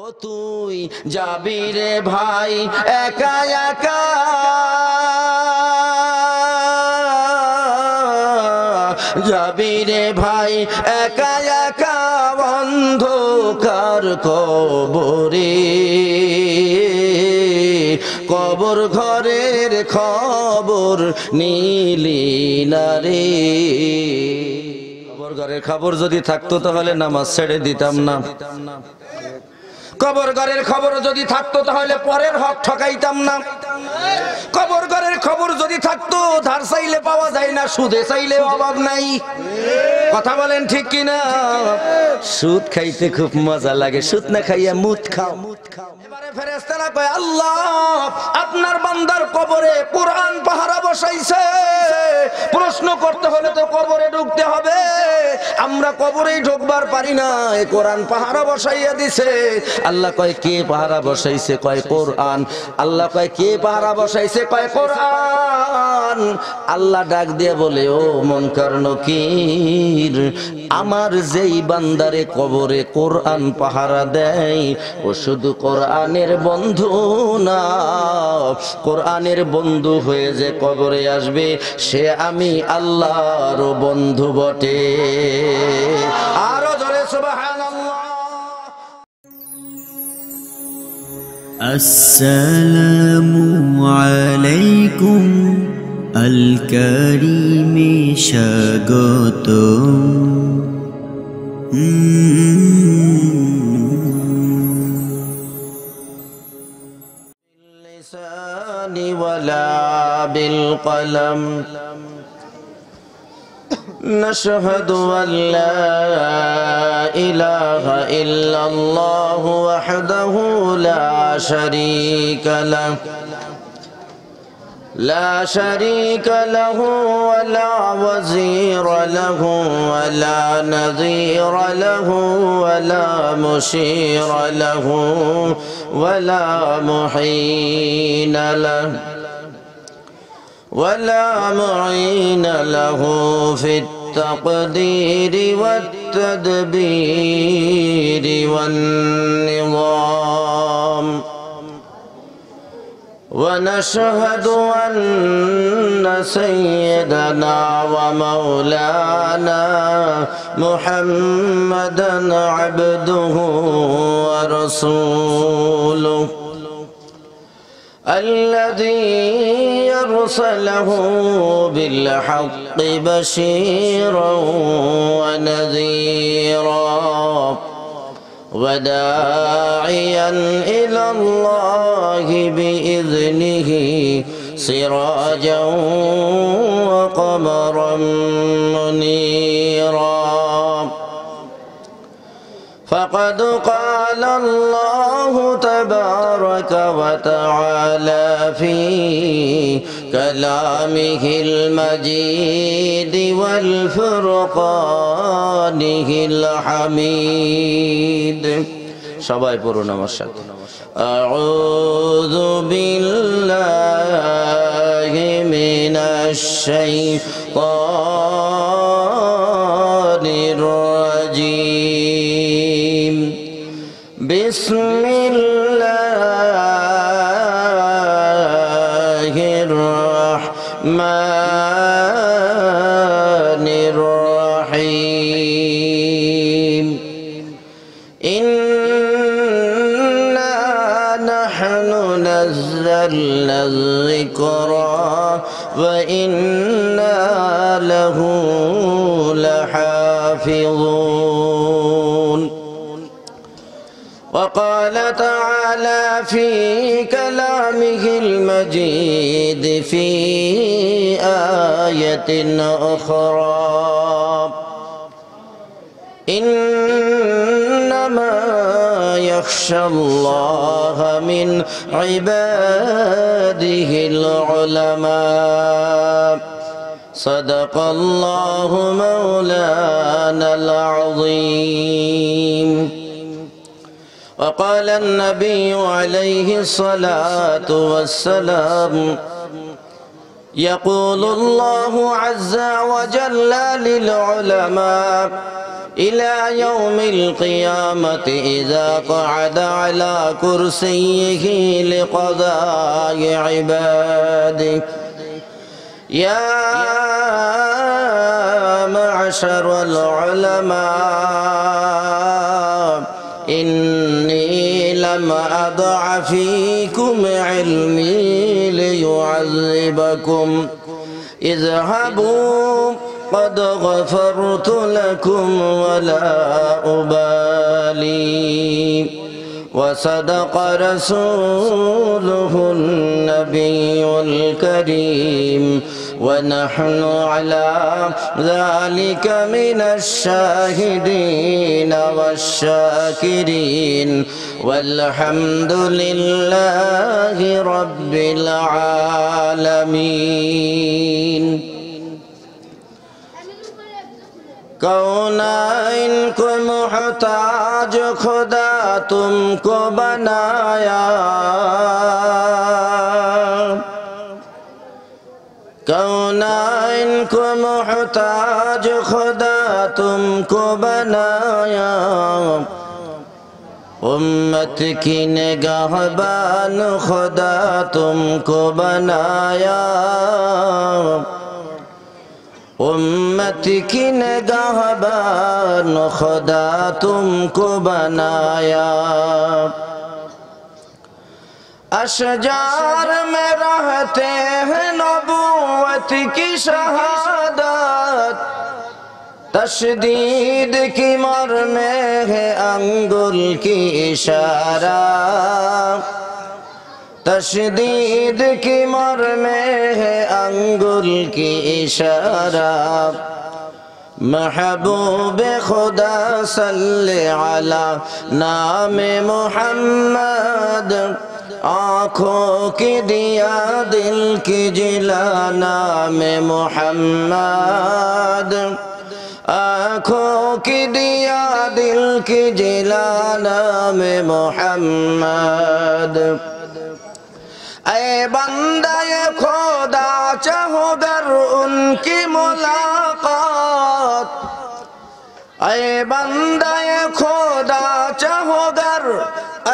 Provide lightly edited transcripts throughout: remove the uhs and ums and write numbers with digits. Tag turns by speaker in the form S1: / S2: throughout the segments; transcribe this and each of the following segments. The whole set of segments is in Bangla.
S1: ও তুই যাবি রে ভাই একা একা, যাবি রে ভাই একা একা অন্ধকার কবরে, কবর ঘরের খবর নিলি না রে। কবর ঘরের খবর যদি থাকতো তাহলে নামাজ ছেড়ে দিতাম না। কবর ঘরের খবর যদি থাকতো তাহলে পরের হক ঠকাইতাম না। কবর ঘরের খবর যদি থাকতো ধার চাইলে পাওয়া যায় না, সুদে চাইলে অভাব নাই। কথা বলেন ঠিক কিনা? সুদ খাইতে খুব মজা লাগে, সুদ না খাইয়া মুদ খাও। এবারে ফেরেশতারা কয়, আল্লাহ আপনার বান্দার কবরে কোরআন পাহারা বসাইছে, প্রশ্ন করতে হলে তো কবরে ঢুকতে হবে, আমরা কবরেই ঢুকবার পারি না, কোরআন পাহারা বসাইয়া দিছে। আল্লাহ কয় কে পাহারা বসাইছে? কয় কোরআন। আল্লাহ কয় কে পাহারা বসাইছে? কয় কোরআন। আল্লাহ ডাক দিয়ে বলে, ও মুনকার নকির, আমার যেই বান্দারে কবরে কোরআন পাহারা দেয় ও শুধু কোরআনের বন্ধু না, কোরআনের বন্ধু হয়ে যে কবরে আসবে সে আমি আল্লাহর বন্ধু বটে। আরো জোরে সুবহানাল্লাহ।
S2: আসসালামু আলাইকুম আল কারীমে স্বাগতম।
S1: বিল্লিসানি ওয়ালা বিল কলম নাশহাদু আল্লা ইলাহা ইল্লাল্লাহু ওয়াহদাহু লা শারীকা লাহু لا شريك له ولا وزير له ولا نظير له ولا مشير له ولا محين له ولا معين له في التقدير والتدبير والنظام. ونشهد أن سيدنا ومولانا محمدا عبده ورسوله الذي أرسله بالحق بشيرا ونذيرا وداعيا إلى الله بإذنه سراجا وقمرا منيرا. فقد قال الله تبارك وتعالى في كلامه المجيد والفرقانه الحميد. সবাই পড়ুন আমার সাথে, আউযু বিল্লাহি মিনাশ শাইতানির রাজীম। বিসমিল্লাহির রাহমানির রাহিম। ইন্না নাহনু নাযালনা যিকরা ওয়া ইন্না লাহু লাহাফিযুন। وقال تعالى في كلامه المجيد في آية أخرى إنما يخشى الله من عباده العلماء. صدق الله مولانا العظيم. وقال النبي عليه الصلاة والسلام يقول الله عز وجل للعلماء إلى يوم القيامة إذا قعد على كرسيه لقضاء عباده يا معشر العلماء إني لم أضع فيكم علمي ليعذبكم اذهبوا قد غفرت لكم ولا أبالي وصدق رسوله النبي الكريم ونحن على ذلك من الشاهدين والشاكرين والحمد لله رب العالمين कौनाइन को मुहताज खुदा तुमको बनाया कौनाइन को मुहताज खुदा तुमको बनाया उम्मत की निगाहबान खुदा तुमको बनाया उम्मत की निगाहबान खुदा तुमको बनाया अशजार में रहते हैं नबूवत की शहादत तशदीद की मर में है अंगुल की इशारा तशदीद की मर में है अंगुल की इशारा महबूब खुदा सल्ले अला नाम मुहम्मद आँखों की दिया दिल की जिला नाम मुहम्मद आँखों की दिया दिल की जिला नाम मुहम्मद ऐ बंदे खुदा चाहो गर उनकी मुलाकात ऐ बंदे खुदा चाहो गर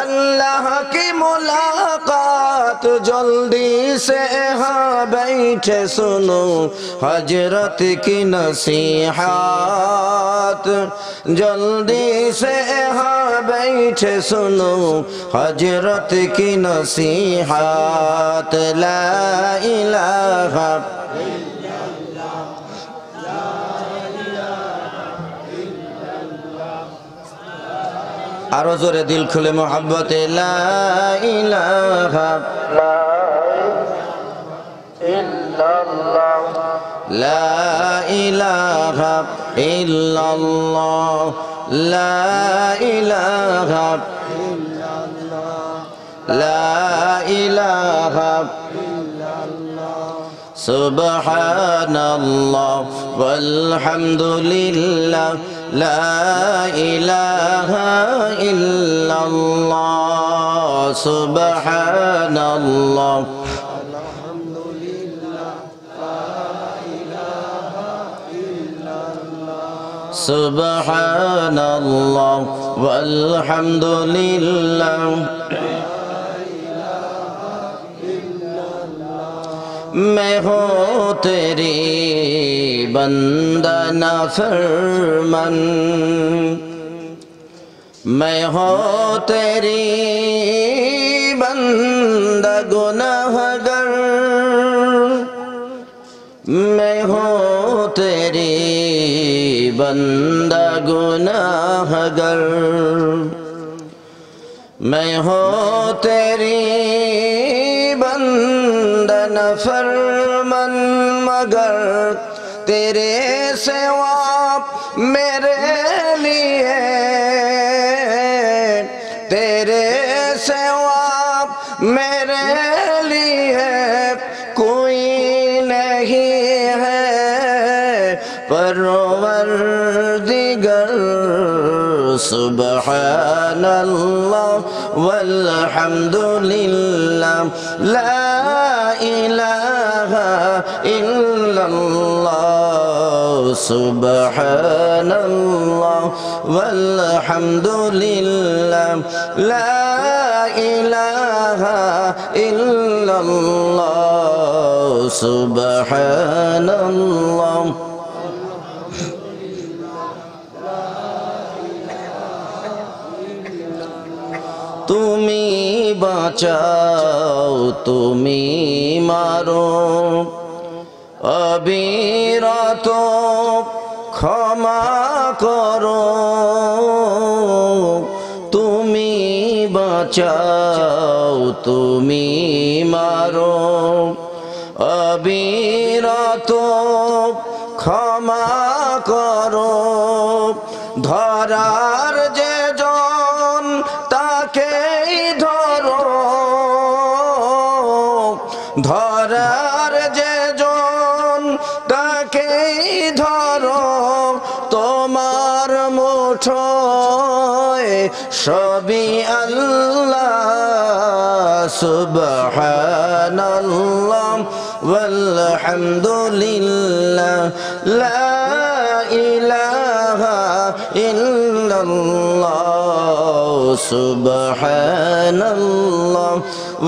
S1: अल्लाह की मुलाकात जल्दी से यहाँ बैठे सुनो हजरत की नसीहत जल्दी से यहाँ बैठे सुनो हजरत की नसीहत ला इलाहा आरो जोरे दिल खुले मोहब्बत ला इलाहा इल्लल्लाह ला इलाहा इल्लल्लाह ला इलाहा ला इलाहा सुब्हानल्लाह वल्हम्दुलिल्लाह ला इलाहा इल्लल्लाह सुब्हानल्लाह सुब्हानल्लाह वल्हम्दुलिल्लाह मैं हूँ तेरी बंदा नाफरमान मैं हूँ तेरी बंदा गुनाहगार मैं हूँ तेरी बंदा गुनाहगार मैं हूँ तेरी बंदा नफरमान मगर तेरे सिवा मेरे लिए तेरे सिवा मेरे लिए कोई नहीं है परवरदिगार সুবহানাল্লাহ ওয়ালহামদুলিল্লাহ লা ইলাহা ইল্লাল্লাহ সুবহানাল্লাহ ওয়ালহামদুলিল্লাহ লা ইলাহা ইল্লাল্লাহ সুবহানাল্লাহ। তুমি বাঁচাও তুমি মারো অবিরত ক্ষমা করো, তুমি বাঁচাও তুমি মারো অবিরত ক্ষমা করো। ধরার যে জন তাকেই ধরো, ধরার যে জন তাকেই ধরো, তোমার মুঠোয় সবই আল্লাহ সুবহানাল্লাহ ওয়ালহামদুলিল্লাহ লা ইলাহা ইল্লাল্লাহ সুবহানাল্লাহ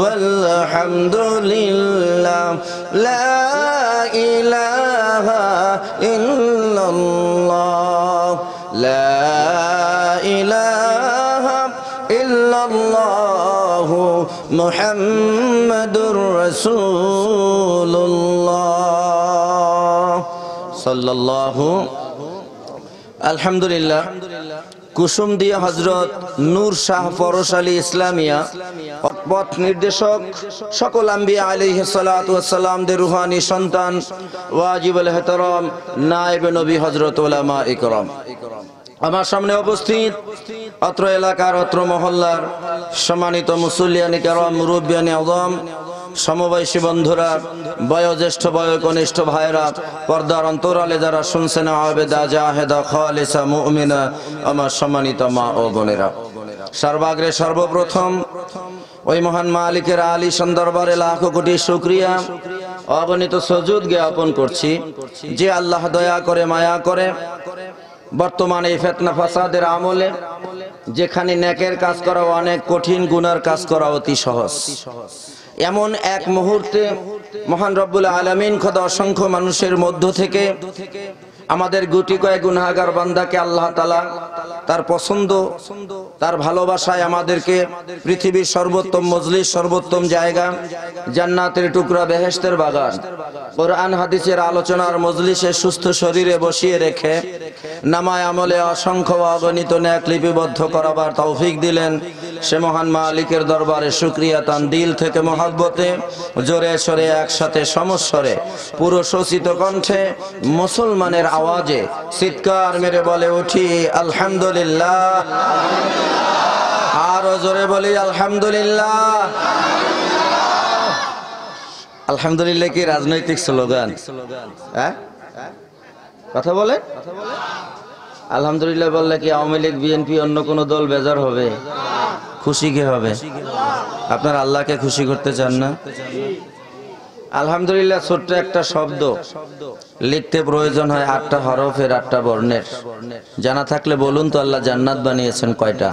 S1: ওয়ালহামদুলিল্লাহ লা ইলাহা ইল্লাল্লাহ লা ইলাহা ইল্লাল্লাহ মুহাম্মাদুর রাসূলুল্লাহ সাল্লাল্লাহু। আলহামদুলিল্লাহ। কুসুম দিয়া হযরত নূর শাহ পরশালী ইসলামিয়া পথ নির্দেশক সকল আম্বিয়া আলাইহিস সালাতু ওয়াস সালামদের রূহানি সন্তান ওয়াজিবুল ইহতিরাম নায়েবে নবী হযরত উলামা ইকরাম, আমার সামনে উপস্থিত অত্র এলাকার অত্র মহল্লার সম্মানিত মুসল্লিয়ানে কেরাম, মুরব্বিয়ানে আযম, সমবয়সী বন্ধুরা, বয়োজ্যেষ্ঠ বয়োকনিষ্ঠ ভাইরা, পর্দার অন্তরালে যারা শুনছেন, আবেদা জাহেদা খালিসা মুমিনা, আমার সম্মানিত মা ও বোনেরা, সর্বাগ্রে সর্বপ্রথম ওই মহান মালিকের আলিশান দরবারে লাখো কোটি শুকরিয়া অগণিত সুজুদ জ্ঞাপন করছি যে আল্লাহ দয়া করে মায়া করে বর্তমানে এই ফিতনা ফাসাদের আমলে যেখানে নেকের কাজ করা অনেক কঠিন, গুনার কাজ করা অতি সহজ, এমন এক মুহূর্তে মহান রব্বুল আলামিন খোদা অসংখ্য মানুষের মধ্য থেকে আমাদের গুটি কয়েক গুনাহগার বান্দাকে আল্লাহ তাআলা তার পছন্দ তার ভালোবাসায় আমাদেরকে পৃথিবীর সর্বোত্তম মজলিস, সর্বোত্তম জায়গা, জান্নাতের টুকরা, বেহেশতের বাগান, কোরআন হাদিসের আলোচনার মজলিসে সুস্থ শরীরে বসিয়ে রেখে নামায় আমলে অসংখ্য অগণিত নেক লিপিবদ্ধ করাবার তৌফিক দিলেন। সে মহান মালিকের দরবারে শুকরিয়া তান দিল থেকে মহব্বতে জোরে সরে একসাথে সমস্বরে পুরো শোষিত কণ্ঠে মুসলমানের আওয়াজে চিৎকার মেরে বলে উঠি আলহামদুলিল্লাহ। আরো জোরে বলি আলহামদুলিল্লাহ। আলহামদুলিল্লাহ কি রাজনৈতিক স্লোগান? হ্যাঁ, কথা বলে আলহামদুলিল্লাহ বললে কি আওয়ামী লীগ, বিএনপি, অন্য কোন দল বেজার হবে? খুশি কে হবে? আপনার আল্লাহকে খুশি করতে চান না? আলহামদুলিল্লাহ ছোট্ট একটা শব্দ, লিখতে প্রয়োজন হয় 8টা হরফের, 8টা বর্ণের। জানা থাকলে বলুন তো, আল্লাহ জান্নাত বানিয়েছেন কয়টা?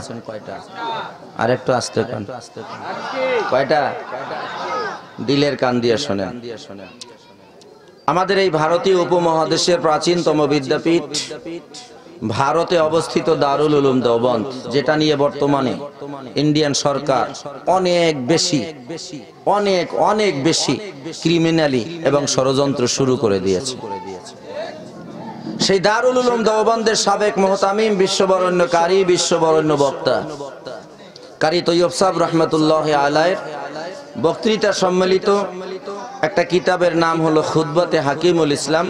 S1: আর একটু আস্তে কান, কয়টা? দিলের কান দিয়ে শোনেন। আমাদের এই ভারতীয় উপমহাদেশের প্রাচীনতম বিদ্যাপীঠ ভারতে অবস্থিত দারুল উলুম দেওবন্দ, যেটা নিয়ে বর্তমানে ইন্ডিয়ান সরকার অনেক বেশি ক্রিমিনালি এবং ষড়যন্ত্র শুরু করে দিয়েছে। সেই দারুল উলুম দেওবন্দের সাবেক মুহতামিম, বিশ্ববরেণ্য কারি, বিশ্ববরেণ্য বক্তা কারি তৈয়ব সাহেব রহমতুল্লাহ আলাইহির বক্তৃতা সম্মিলিত একটা কিতাবের নাম হলো খুতবাতে হাকিমুল ইসলাম।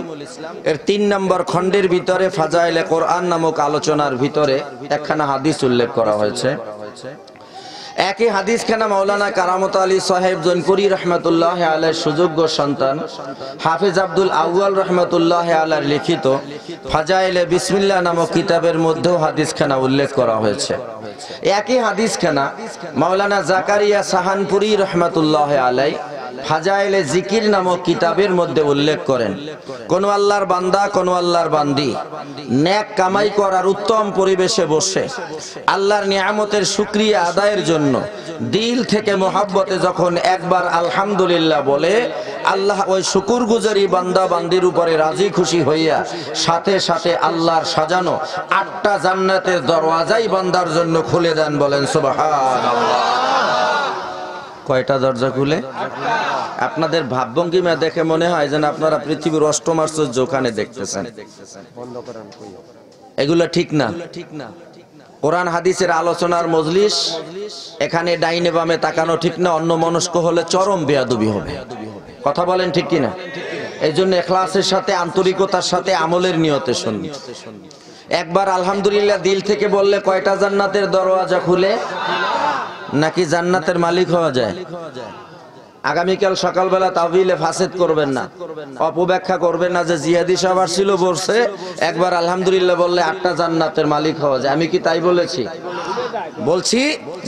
S1: এর 3 নম্বর খণ্ডের ভিতরে ফাজাইলে কোরআন নামক আলোচনার ভিতরে একখানা হাদিস উল্লেখ করা হয়েছে। একই হাদিস খানা মাওলানা কারামত আলী সাহেব জৈনপুরি রহমতুল্লাহ আলাইহির সুযোগ্য সন্তান হাফেজ আব্দুল আউয়াল রহমতুল্লাহ আলাইহির লিখিত ফাজাইলে বিসমিল্লাহ নামক কিতাবের মধ্যেও হাদিস খানা উল্লেখ করা হয়েছে। একই হাদিস খানা মাওলানা জাকারিয়া সাহানপুরি রহমতুল্লাহ আলাইহি ফাজাইলে জিকির নামক কিতাবের মধ্যে উল্লেখ করেন, কোন আল্লাহর বান্দা কোন আল্লাহর বান্দি নেক কামাই করার উত্তম পরিবেশে বসে আল্লাহর নিয়ামতের শুকরিয়া আদায়ের জন্য দিল থেকে মোহাব্বতে যখন একবার আলহামদুলিল্লাহ বলে, আল্লাহ ওই শুকরগুজারি বান্দা বান্দির উপরে রাজি খুশি হইয়া সাথে সাথে আল্লাহর সাজানো 8টা জান্নাতের দরওয়াজাই বান্দার জন্য খুলে দেন। বলেন সুবহানাল্লাহ। কয়টা দরজা খুলে? আপনাদের ভাবভঙ্গিমা দেখে মনে হয় যেন আপনারা পৃথিবীর অষ্টম আশ্চর্য ওখানে দেখতেছেন। এগুলো ঠিক না। কোরআন হাদিসের আলোচনার মজলিস, এখানে ডাইনে বামে তাকানো ঠিক না। অন্য মনস্ক হলে চরম বেয়াদবি হবে। কথা বলেন ঠিক কিনা? এই জন্য ইখলাসের সাথে আন্তরিকতার সাথে আমলের নিয়তে শুনুন। একবার আলহামদুলিল্লাহ দিল থেকে বললে কয়টা জান্নাতের দরওয়াজা খুলে? নাকি জান্নাতের মালিক হওয়া যায়? আগামীকাল সকালবেলা তাওবিলে ফাসেদ করবেন না, অপব্যাখ্যা করবেন না যে জিহাদি সাহেব ছিল বলছে একবার আলহামদুলিল্লাহ বললে 8টা জান্নাতের মালিক হওয়া যায়। আমি কি তাই বলেছি? বলছি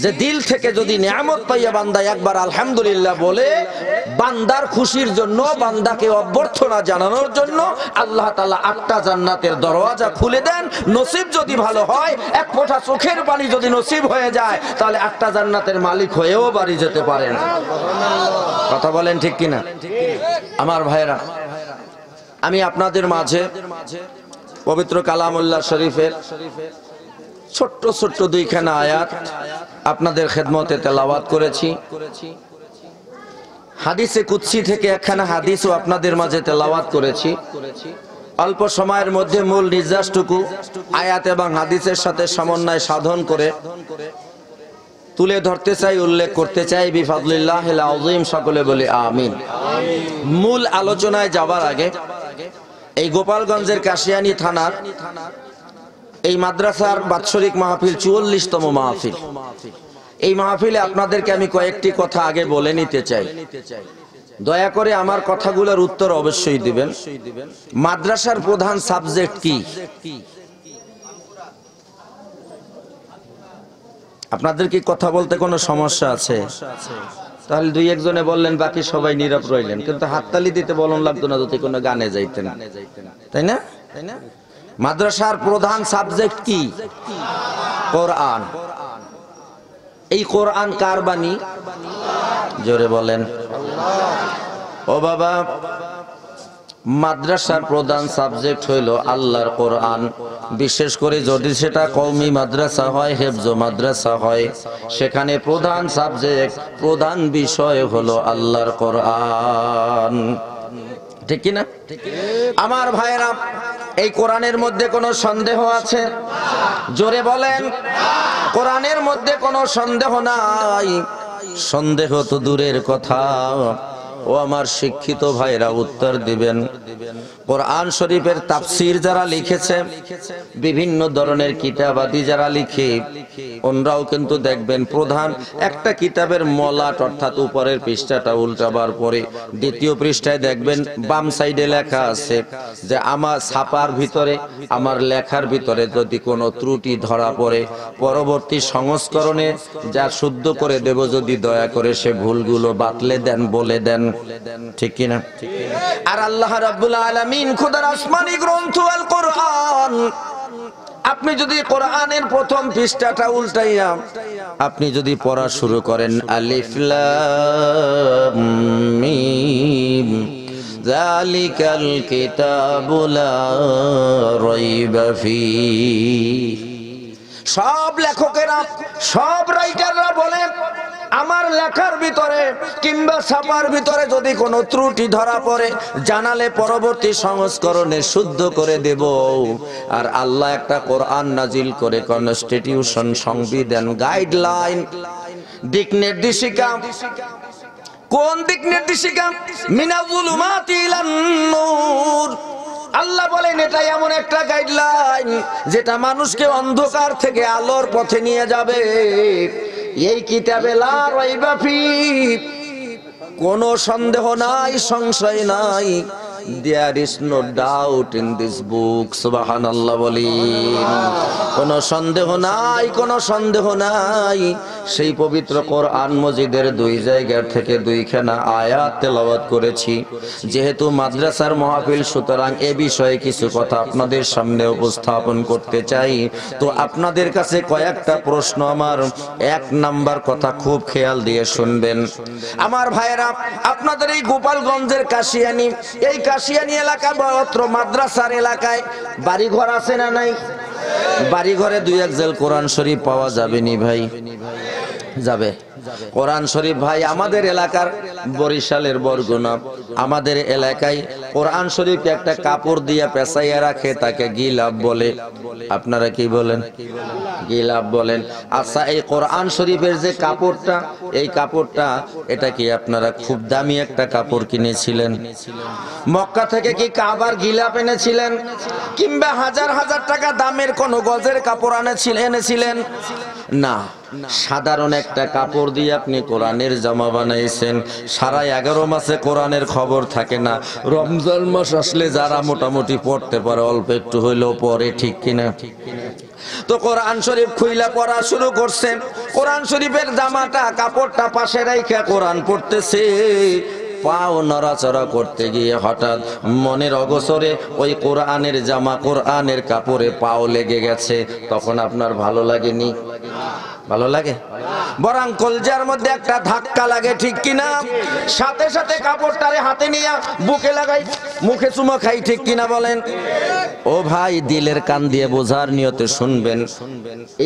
S1: যে দিল থেকে যদি নিয়ামত পাইয়া বান্দা একবার আলহামদুলিল্লাহ বলে, বান্দার খুশির জন্য, বান্দাকে অভ্যর্থনা জানানোর জন্য আল্লাহ তাআলা 8টা জান্নাতের দরওয়াজা খুলে দেন। নসিব যদি ভালো হয়, এক ফোঁটা চোখের পানি যদি নসিব হয়ে যায়, তাহলে 8টা জান্নাতের মালিক হয়েও বাড়ি যেতে পারেন। কথা বলেন ঠিক কিনা? আমার ভাইরা, আমি আপনাদের মাঝে পবিত্র কালামুল্লাহ শরীফের ছোট্ট ছোট্ট 2খানা আয়াত আপনাদের খেদমতে তেলাওয়াত করেছি। হাদিসে কুদসি থেকে একখানা হাদিসও আপনাদের মাঝে তেলাওয়াত করেছি। অল্প সময়ের মধ্যে মূল নির্যাসটুকু আয়াত এবং হাদিসের সাথে সমন্বয় সাধন করে তুলে ধরতে চাই, উল্লেখ করতে চাই বিফাদলিল্লাহিল আযীম। সকলে বলি আমিন। মূল আলোচনায় যাবার আগে এই গোপালগঞ্জের কাশিয়ানী থানার এই মাদ্রাসার বাৎসরিক মাহফিল 44তম মাহফিল। এই মাহফিলে আপনাদেরকে আমি কয়েকটি কথা আগে বলে নিতে চাই। দয়া করে আমার কথাগুলোর উত্তর অবশ্যই দিবেন। মাদ্রাসার প্রধান সাবজেক্ট কি? আপনাদের কি কথা বলতে কোনো সমস্যা আছে? তাহলে 2-1 জনে বললেন, বাকি সবাই নীরব রইলেন। কিন্তু হাততালি দিতে বলন লাগতো না যদি কোনো গানে যাইতেন, তাই না? মাদ্রাসার প্রধান সাবজেক্ট কি? কোরআন। এই কোরআন কার বাণী? জোরে বলেন। ও বাবা, মাদ্রাসার প্রধান সাবজেক্ট হইল আল্লাহর কোরআন। বিশেষ করে যদি সেটা কওমি মাদ্রাসা হয়, হেফজ মাদ্রাসা হয়, সেখানে প্রধান সাবজেক্ট, প্রধান বিষয় হলো আল্লাহর কোরআন। ঠিক কি না? আমার ভাইরা, এই কোরআনের মধ্যে কোনো সন্দেহ আছে? জোরে বলেন। কোরআনের মধ্যে কোনো সন্দেহ নাই। সন্দেহ তো দূরের কথা। ও আমার শিক্ষিত ভাইরা উত্তর দিবেন। কোরআন শরীফের তাফসীর যারা লিখেছে, বিভিন্ন ধরনের কিতাবাদি যারা লিখে, ওনরাও কিন্তু দেখবেন প্রধান একটা কিতাবের মলাট অর্থাৎ উপরের পৃষ্ঠাটা উল্টাবার পরে দ্বিতীয় পৃষ্ঠায় দেখবেন বাম সাইডে লেখা আছে যে আমার ছাপার ভিতরে, আমার লেখার ভিতরে যদি কোনো ত্রুটি ধরা পড়ে, পরবর্তী সংস্করণে যা শুদ্ধ করে দেব, যদি দয়া করে সে ভুলগুলো বাতলে দেন, বলে দেন। ঠিক কি না? আর আল্লাহ রাব্বুল আলামিন খোদার আসমানি গ্রন্থ আল কোরআন, আপনি যদি কোরআনের প্রথম পৃষ্ঠাটা উল্টাইয়া আপনি যদি পড়া শুরু করেন, আলিফ লাম মিম যালিকাল কিতাবু লা রাইবা ফীহ। সব লেখকেরা, সব রাইটাররা বলে আমার লেখার ভিতরে কিংবা ছাপার ভিতরে যদি কোনো ত্রুটি ধরা পড়ে, জানালে পরবর্তী সংস্করণে শুদ্ধ করে দেব। আর আল্লাহ একটা কোরআন নাজিল করে, কনস্টিটিউশন, সংবিধান, গাইডলাইন, দিক নির্দেশিকা। কোন দিক নির্দেশিকা? মিনাল যুলুমাতি ইলান নূর। আল্লাহ বলেন এটা এমন একটা গাইডলাইন যেটা মানুষকে অন্ধকার থেকে আলোর পথে নিয়ে যাবে। এই কিতাবে লা রাইবা ফি, কোনো সন্দেহ নাই, সংশয় নাই। There is no doubt in this book. সুবহানাল্লাহ বলেন। কোনো সন্দেহ নাই, কোনো সন্দেহ নাই। সেই পবিত্র কোরআন মজিদের দুই জায়গা থেকে দুইখানা আয়াত তেলাওয়াত করেছি। যেহেতু মাদ্রাসার মাহফিল, সুতরাং এ বিষয়ে কিছু কথা আপনাদের সামনে উপস্থাপন করতে চাই। তো আপনাদের কাছে কয়েকটা প্রশ্ন আমার। এক নাম্বার কথা খুব খেয়াল দিয়ে শুনবেন আমার ভাইয়েরা। আপনাদের এই গোপালগঞ্জের কাশিয়ানী, এই কাশিয়ানী এলাকা বড়ত্র মাদ্রাসার এলাকায় বাড়িঘর আছে না নাই? বাড়িঘরে দুই এক জেল কোরআন শরীফ পাওয়া যাবে নি ভাই? যাবে। কোরআন শরীফ ভাই আমাদের এলাকার বরিশালের বরগুনা, আমাদের এলাকায় কোরআন শরীফকে একটা কাপড় দিয়ে পেঁচাইয়া রাখে, তাকে গিলাপ বলে। আপনারা কি বলেন? গিলাপ বলেন। আচ্ছা, এই কোরআন শরীফের যে কাপড়টা, এই কাপড়টা এটা কি আপনারা খুব দামি একটা কাপড় কিনেছিলেন? মক্কা থেকে কি কাবার গিলাপ এনেছিলেন? কিংবা হাজার হাজার টাকা দামের কোন গজের কাপড় এনেছিলেন? না, সাধারণ একটা কাপড় দিয়ে আপনি কোরআনের জামা বানাইছেন। সারা 11 মাসে কোরআনের খবর থাকে না। রমজান মাস আসলে যারা মোটামুটি পড়তে পারে, অল্প একটু হইলেও পড়ে, ঠিক কিনা? তো কোরআন শরীফ খুইলা পড়া শুরু করছে। কোরআন শরীফের জামাটা, কাপড়টা পাশে রাইখা কোরআন পড়তেছে। পাও নড়াচড়া করতে গিয়ে হঠাৎ মনের অগোচরে ওই কোরআনের জামা, কোরআনের কাপড়ে পাও লেগে গেছে। তখন আপনার ভালো লাগেনি? ভালো লাগে? বরং কলজার মধ্যে একটা ধাক্কা লাগে, ঠিক কিনা? সাথে সাথে কাপড়টারে হাতে নিয়ে বুকে লাগাই, মুখে চুমো খাই, ঠিক কিনা বলেন? ও ভাই, দিলের কান দিয়ে বোঝার নিয়তে শুনবেন।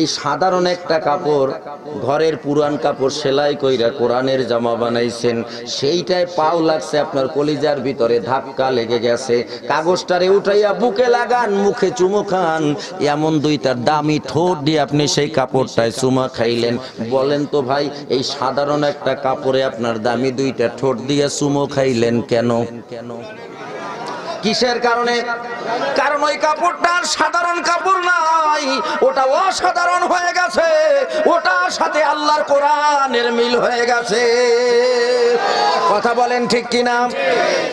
S1: এই সাধারণ একটা কাপড়, ঘরের পুরান কাপড় সেলাই কইরা কোরআনের জামা বানাইছেন, সেইটায় পাও লাগছে, আপনার কলিজার ভিতরে ধাক্কা লেগে গেছে। কাগজটারে উঠাইয়া বুকে লাগান, মুখে চুমো খান, এমন দুইটা দামি ঠোঁট দিয়ে আপনি সেই কাপড়টায় চুমা খাইলেন। বলেন তো ভাই, এই সাধারণ একটা কাপড়ে আপনার দামি দুইটা ঠোঁট দিয়ে চুমো খাইলেন কেন? কিসের কারণে? কারণ ওই কাপড়টা সাধারণ কাপড় নাই, ওটা অসাধারণ হয়ে গেছে। ওটার সাথে আল্লাহর কোরআনের মিল হয়ে গেছে। কথা বলেন ঠিক কিনা?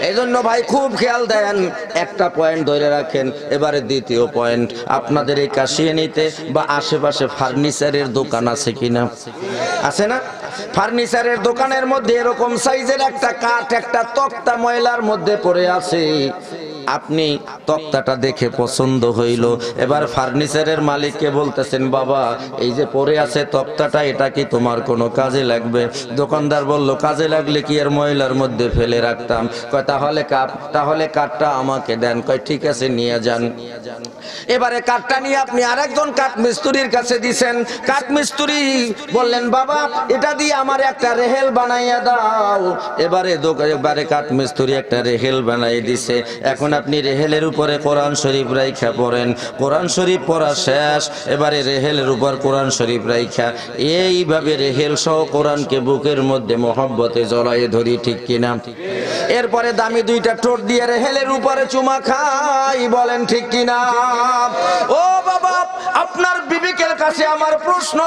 S1: এই জন্য ভাই খুব খেয়াল দেন, একটা পয়েন্ট ধরে রাখেন। এবারে দ্বিতীয় পয়েন্ট, আপনাদের এই কাশিয়ানীতে বা আশেপাশে ফার্নিচারের দোকান আছে কিনা? আছে না? ফার্নিচারের দোকানের মধ্যে এরকম সাইজের একটা কাঠ, একটা তক্তা ময়লার মধ্যে পড়ে আছে। আপনি তক্তাটা দেখে পছন্দ হইল, এবার ফার্নিচারের মালিককে বলতেছেন, বাবা এই যে পড়ে আছে তক্তাটা, এটা কি তোমার কোনো কাজে লাগবে? দোকানদার বলল, কাজে লাগলে কি এর ময়লার মধ্যে ফেলে রাখতাম? কয় তাহলে কাঠটা আমাকে দেন। কয় ঠিক আছে, নিয়ে যান। এবারে কাঠটা নিয়ে আপনি আরেকজন কাঠ মিস্ত্রির কাছে দিছেন। কাঠ মিস্ত্রি বললেন, বাবা এটা দিয়ে আমার একটা রেহেল বানাইয়া দাও। এবারে কাঠ মিস্ত্রি একটা রেহেল বানাই দিছে। এখন আপনি রেহেলের উপরে কোরআন শরীফ রাইখা পড়েন। কোরআন শরীফ পড়া শেষ, এবারে রেহেলের উপর কোরআন শরীফ রাইখা এইভাবে রেহেল সহ কোরআনকে বুকের মধ্যে মহব্বতে জড়াইয়ে ধরি, ঠিক কিনা? এরপরে দামি দুইটা ঠোঁট দিয়ে রেহেলের উপরে চুমা খাই, বলেন ঠিক কিনা? ও বাবা, আপনার বিবেকের কাছে আমার প্রশ্ন,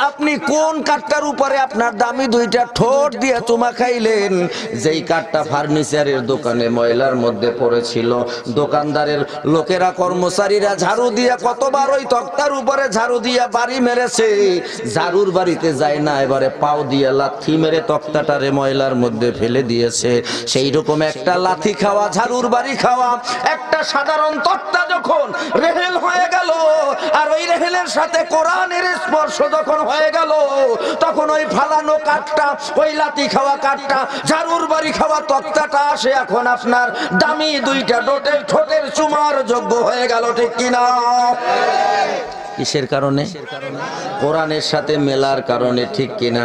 S1: আপনি কোন কাঠটার উপরে আপনার দামি দুইটা ঠোঁট দিয়ে চুমা খাইলেন? যেই কাঠটা ফার্নিচারের দোকানে ময়লার মধ্যে পড়েছিল, দোকানদারের লোকেরা, কর্মচারীরা ঝাড়ু দিয়া কতবার ওই তক্তার উপরে ঝাড়ু দিয়া বাড়ি মেরেছে, ঝাড়ুর বাড়িতে যায় না, এবারে পাও দিয়ে লাথি মেরে তক্তাটারে ময়লার মধ্যে ফেলে দিয়েছে। সেই রকম একটা লাথি খাওয়া, ঝাড়ুর বাড়ি খাওয়া, একটা সাধারণ তক্তা যখন রেহেল হয়ে গেল, আর ওই রেহেলের সাথে কোরআনের স্পর্শ যখন হয়ে গেল, তখন ওই ফালানো কাঠটা, ওই লাথি খাওয়া কাঠটা, ঝাড়ুর বাড়ি খাওয়া তক্তাটা আসে এখন আপনার দামি দুইটা ঠোঁটের চুমার যোগ্য হয়ে গেল, ঠিক কিনা? কিসের কারণে? কোরআনের সাথে মেলার কারণে, ঠিক কিনা?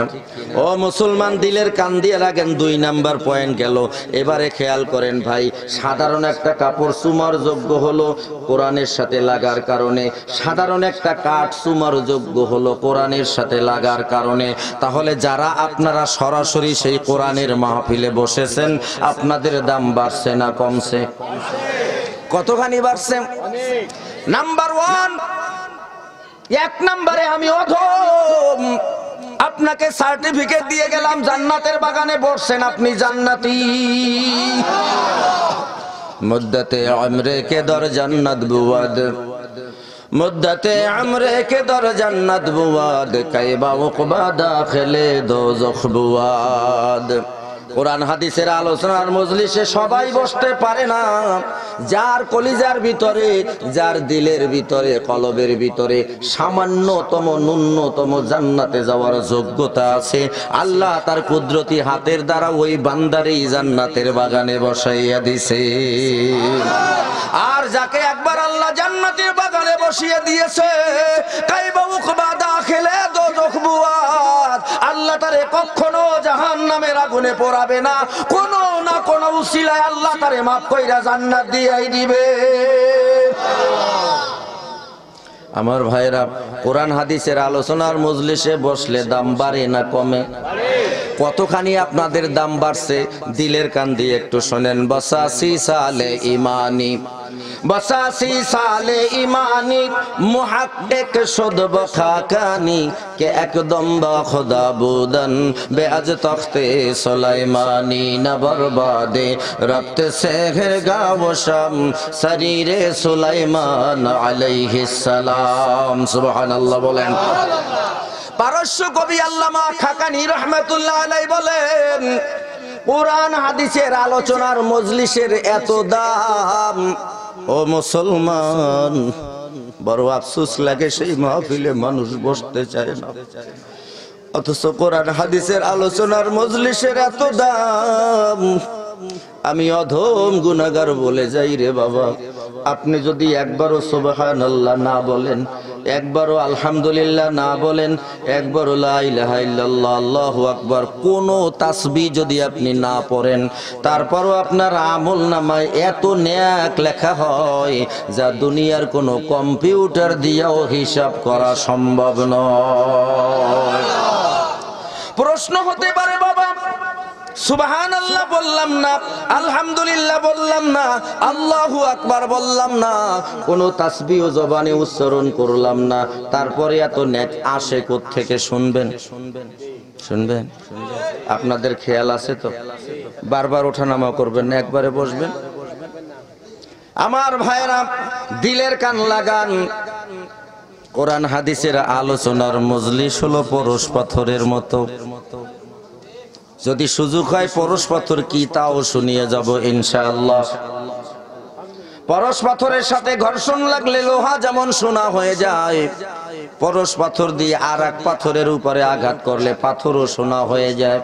S1: ও মুসলমান, দিলের কান দিয়ে রাখেন। 2 নাম্বার পয়েন্ট গেল। এবারে খেয়াল করেন ভাই, সাধারণ একটা কাপড় চুমার যোগ্য হলো কোরআনের সাথে লাগার কারণে, সাধারণ একটা কাঠ চুমার যোগ্য হলো কোরআনের সাথে লাগার কারণে। তাহলে যারা আপনারা সরাসরি সেই কোরআনের মাহফিলে বসেছেন, আপনাদের দাম বাড়ছে না কমছে? কতখানি বাড়ছে? নাম্বার 1, এক নম্বরে আমি অধম, আপনাকে সার্টিফিকেট দিয়ে গেলাম, জান্নাতের বাগানে বসছেন, আপনি জান্নাতি। মুদ্দতে আমরে কে দর জান্নাত বুয়াদ, মুদ্দতে আমরে কে দর জান্নাত বুয়াদ, কাইবা উকবা দাখিলে দোজখ বুয়াদ। কোরআন হাদিসের আলোচনার মজলিসে সবাই বসতে পারে না। যার কলিজার ভিতরে, যার দিলের ভিতরে, কলবের ভিতরে সামান্যতম ন্যূনতম জান্নাতে যাওয়ার যোগ্যতা আছে, আল্লাহ তার কুদরতি হাতের দ্বারা ওই বান্দারেই জান্নাতের বাগানে বসাইয়া দিছে। আর যাকে একবার আল্লাহ জান্নাতের বাগানে বসিয়ে দিয়েছে, কাইবা উকবা দাখিলে দোজখ বুয়াদ, আল্লাহ তারে কখনো জাহান্নামের আগুনে পোড়াবে না। কোনো না কোনো উসিলায় আল্লাহ তারে মাফ কইরা জান্নাত দিয়াই দিবে। আমার ভাইরা, কোরআন হাদিসের আলোচনার মজলিসে বসলে দাম বাড়ে না কমে? কতখানি আপনাদের দাম বাড়ছে দিলের কান দিয়ে একটু শোনেন। বসাসি সালে ইমানি, বসাসি সালে ইমানি, মুহাক্কিক শুদ বখাকানি, কে একদম বা খুদা বুদন বেআজ তখতে সুলাইমানি, না বরবাদে রব্তে সেহর গাওশম শরীরে সুলাইমান আলাইহিস সালাম। সুবহানাল্লাহ বলেন। পারস্য কবি আল্লামা খাকানি রহমাতুল্লাহ আলাইহি বলেন, কোরআন হাদিসের আলোচনার মজলিসের এত দাম, ও মুসলমান, বড় আফসোস লাগে সেই মাহফিলে মানুষ বসতে চায় না। অথচ কোরআন হাদিসের আলোচনার মজলিসের এত দাম। আমি অধম গুনাহগার বলে যাই রে বাবা, আপনি যদি একবারও সুবহানাল্লাহ না বলেন, একবারও আলহামদুলিল্লাহ না বলেন, একবারও লা ইলাহা ইল্লাল্লাহ আল্লাহু আকবার, কোনো তাসবিহ যদি আপনি না পড়েন, তারপরও আপনার আমল নামায় এত নেক লেখা হয় যা দুনিয়ার কোনো কম্পিউটার দিয়েও হিসাব করা সম্ভব নয়। প্রশ্ন হতে পারে, বাবা সুবহানাল্লাহ বললাম না, আলহামদুলিল্লাহ বললাম না, আল্লাহু আকবার বললাম না, কোনো তাসবিহ জবানে উচ্চারণ করলাম না, তারপরে এত নেক আসে কোত্থেকে? শুনবেন শুনবেন, আপনাদের খেয়াল আছে তো? বারবার ওঠানামা করবেন না, একবারে বসবেন। আমার ভাইরা, দিলের কান লাগান। কোরআন হাদিসের আলোচনার মজলিস হলো পরশ পাথরের মতো। যদি সুযোগ হয় পরশ পাথর কি তাও শুনিয়ে যাব ইনশাআল্লাহ। পরশ পাথরের সাথে ঘর্ষণ লাগলে লোহা যেমন সোনা হয়ে যায়, পরশ পাথর দিয়ে আর এক পাথরের উপরে আঘাত করলে পাথরও সোনা হয়ে যায়।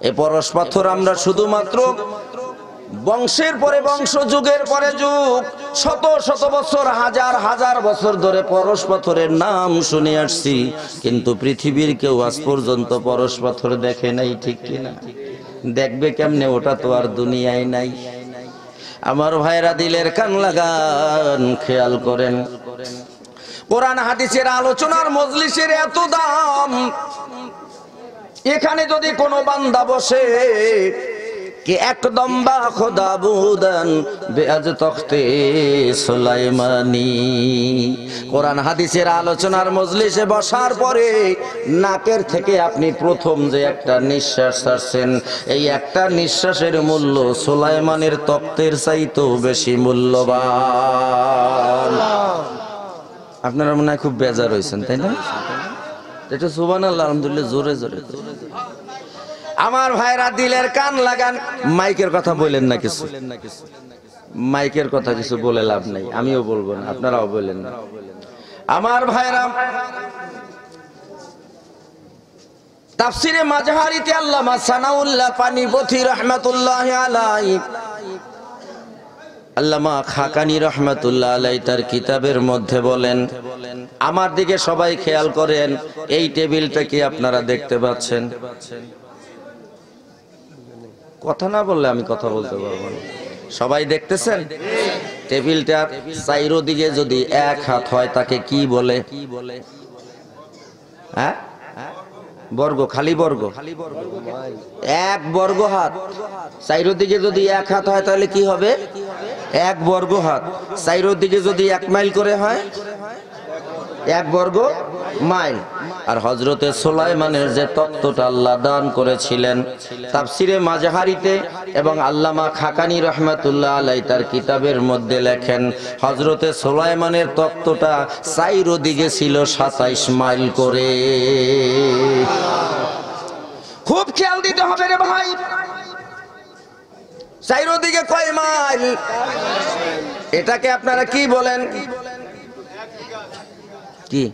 S1: এই পরশ পাথর আমরা শুধুমাত্র বংশের পরে বংশ, যুগের পরে যুগ, শত শত বছর, হাজার হাজার বছর ধরে পরশ পাথরের নাম শুনে আসছি, কিন্তু পৃথিবীর কেউ আজ পর্যন্ত পরশ পাথর দেখে নাই, ঠিক কিনা? দেখবে কেমনে? ওটা তো আর দুনিয়ায় নাই। আমার ভাইরা, দিলের কান লাগান, খেয়াল করেন। কোরআন হাদিসের আলোচনার মজলিসের এত দাম, এখানে যদি কোনো বান্দা বসে कि एकदम बा खुदा बुदन बेअज तख्ते सुलाइमानी। কোরআন হাদিসের আলোচনার মজলিসে বসার পরে নাকের থেকে আপনি প্রথম যে একটা নিঃশ্বাস ছাড়ছেন, এই একটা নিঃশ্বাসের মূল্য সুলাইমানের তখ্তের চাইতেও বেশি মূল্যবান। আপনারা মনে হয় খুব বেজার হয়েছেন, তাই না? এটা সুবহানাল্লাহ, আলহামদুলিল্লাহ, জোরে জোরে। আমার ভাইরা, দিলের কান লাগান। মাইকের কথা বলেন না কিছু, মাইকের কথা কিছু বলে লাভ নাই, আমিও বলবো না, আপনারাও বলেন না। আমার ভাইরা, তাফসিরে মাজহারিতে আল্লামা সানাউল্লাহ পানিপথী রাহমাতুল্লাহি আলাইহি, আল্লামা খাকানি রাহমাতুল্লাহ আলাইহি তার কিতাবের মধ্যে বলেন, আমার দিকে সবাই খেয়াল করেন, এই টেবিলটা কি আপনারা দেখতে পাচ্ছেন? কথা না বললে আমি কথা বলতে পারবো না। সবাই দেখতেছেন? টেবিলটার চাইরোদিকে যদি এক হাত হয় তাকে কি বলে? হ্যাঁ, বর্গ, খালি বর্গ, এক বর্গ হাত। চাইরোদিকে যদি এক হাত হয় তাহলে কি হবে? এক বর্গ হাত। চাইরোদিকে যদি 1 মাইল করে হয়, 1 বর্গ মাইল। আর হযরতে সুলাইমানের যে তত্ত্বটা আল্লাহ দান করেছিলেন তাফসিরে মাজাহারিতে এবং আল্লামা খাকানি রহমাতুল্লাহ আলাইহি তার কিতাবের মধ্যে লেখেন হযরতে সুলাইমানের তত্ত্বটা চাইরদিকে ছিল 27 মাইল করে। খুব খেয়াল দিতে হবে রে ভাই, চাইরদিকে কয় মাইল? এটাকে আপনারা কি বলেন? কি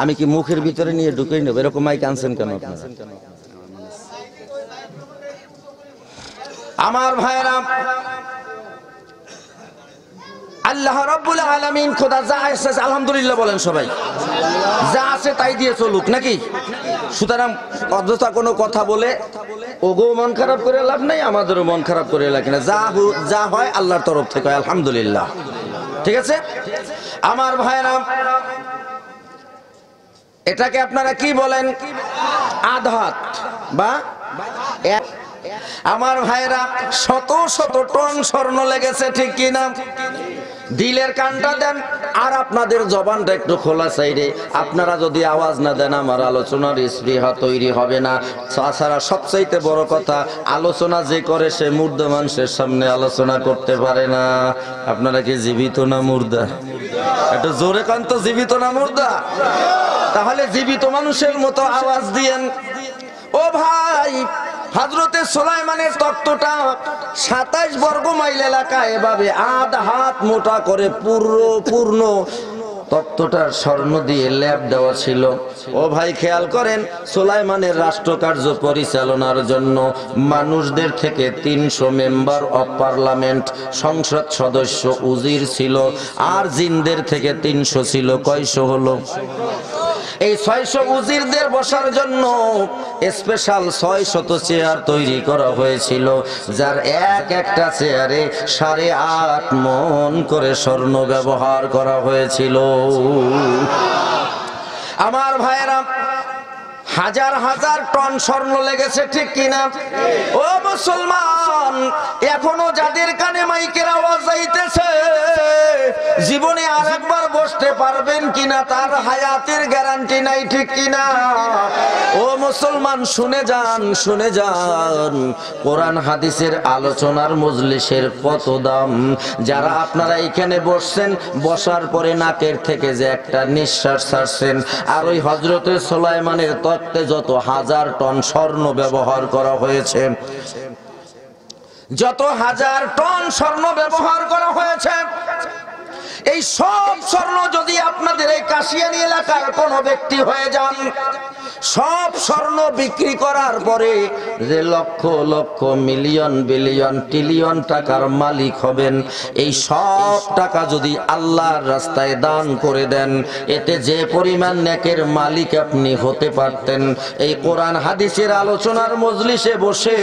S1: আমি কি মুখের ভিতরে নিয়ে ঢুকে নেব? এরকম মাইক আনছেন কেন আপনারা? আমার ভাইরা, আল্লাহ রাব্বুল আলামিন খোদা যা আছে আলহামদুলিল্লাহ বলেন সবাই, যা আছে তাই দিয়ে চলুক নাকি? সুতরাং অযথা কোনো কথা বলে ওগো মন খারাপ করে লাভ নাই, আমাদেরও মন খারাপ করে লাভ না। যা হয় আল্লাহর তরফ থেকে আলহামদুলিল্লাহ, ঠিক আছে? আমার ভাইরা, এটাকে আপনারা কি বলেন? আধাত বা এক। আমার ভাইরা, শত শত টন স্বর্ণ লেগেছে, ঠিক কিনা? দিলের কানটা দেন আর আপনাদের জবানটা একটু খোলা চাইরে। আপনারা যদি আওয়াজ না দেন আমার আলোচনার স্পৃহা তৈরি হবে না। তাছাড়া সবচাইতে বড় কথা, আলোচনা যে করে সে মুর্দা মানুষের সামনে আলোচনা করতে পারে না। আপনারা কি জীবিত না মুর্দা? একটু জোরে কান তো, জীবিত না মুর্দা? তাহলে জীবিত মানুষের মতো আওয়াজ দিয়েন। ও ভাই, হযরতে সুলাইমানের তত্ত্বটা 27 বর্গ মাইল এলাকায় এভাবে আধ হাত মোটা করে পূর্ণ তত্ত্বটার স্বর্ণ দিয়ে লেপ দেওয়া ছিল। ও ভাই খেয়াল করেন, সুলাইমানের রাষ্ট্রকার্য পরিচালনার জন্য মানুষদের থেকে 300 মেম্বার অফ পার্লামেন্ট সংসদ সদস্য উজির ছিল, আর জিনদের থেকে 300 ছিল। কয়শো হলো? এই 600 উজিরদের বসার জন্য স্পেশাল 600 চেয়ার তৈরি করা হয়েছিল, যার একটা চেয়ারে 8.5 মণ করে স্বর্ণ ব্যবহার করা হয়েছিল। আমার ভাইয়েরা, হাজার হাজার টন স্বর্ণ লেগেছে, ঠিক কিনা? ও মুসলমান, এখনো যাদের কানে মাইকের আওয়াজ যাইতেছে, জীবনে আরেকবার বসতে পারবেন কিনা তার হায়াতের গ্যারান্টি নাই, ঠিক কিনা? ও মুসলমান, শুনে যান, শুনে যান, কোরআন হাদিসের আলোচনার মজলিসের কত দাম। যারা আপনারা এখানে বসছেন, বসার পরে নাকের থেকে যে একটা নিঃশ্বাস ছাড়ছেন, আর ওই হযরতে সুলাইমানের তত্ত্বে যত হাজার টন স্বর্ণ ব্যবহার করা হয়েছে, যত হাজার টন স্বর্ণ ব্যবহার করা হয়েছে, এই সব স্বর্ণ যদি আপনাদের এই কাশিয়ানী এলাকার কোন ব্যক্তি হয়ে যান, সব স্বর্ণ বিক্রি করার পরে যে lakh lakh million billion trillion টাকার মালিক হবেন, এই সব টাকা যদি আল্লাহর রাস্তায় দান করে দেন, এতে যে পরিমাণ নেকের মালিক আপনি হতে পারতেন, এই কোরআন হাদিসের আলোচনার মজলিসে বসে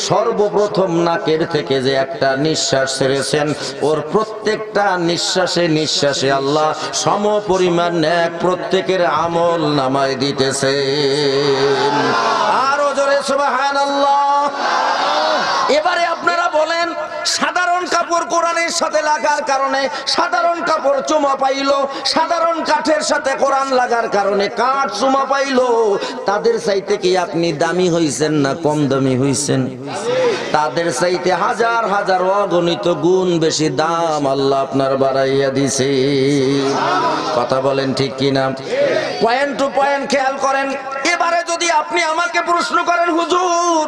S1: সর্বপ্রথম নাকের থেকে যে একটা নিঃশ্বাস ছেড়েছেন, ওর প্রত্যেকটা নিঃশ্বাসে নিঃশ্বাসে আল্লাহ সম পরিমাণ নেক প্রত্যেকের আমল নামায় দিতেছে। আরো জোরে সুবহানাল্লাহ। এবারে আপনারা বলেন, সাধারণ কাপড় কোরআনের সাথে লাগার কারণে সাধারণ কাপড় চুমা পাইল, সাধারণ কাঠের সাথে কোরআন লাগার কারণে কাঠ চুমা পাইল, তাদের চাইতে কি আপনি দামি হইছেন না কম দামি হইছেন? তাদের চাইতে হাজার হাজার অগণিত গুণ বেশি দাম আল্লাহ আপনার বাড়াইয়া দিছে। কথা বলেন ঠিক কিনা? পয়েন্ট টু পয়েন্ট খেয়াল করেন। এবারে যদি আপনি আমাকে প্রশ্ন করেন, হুজুর,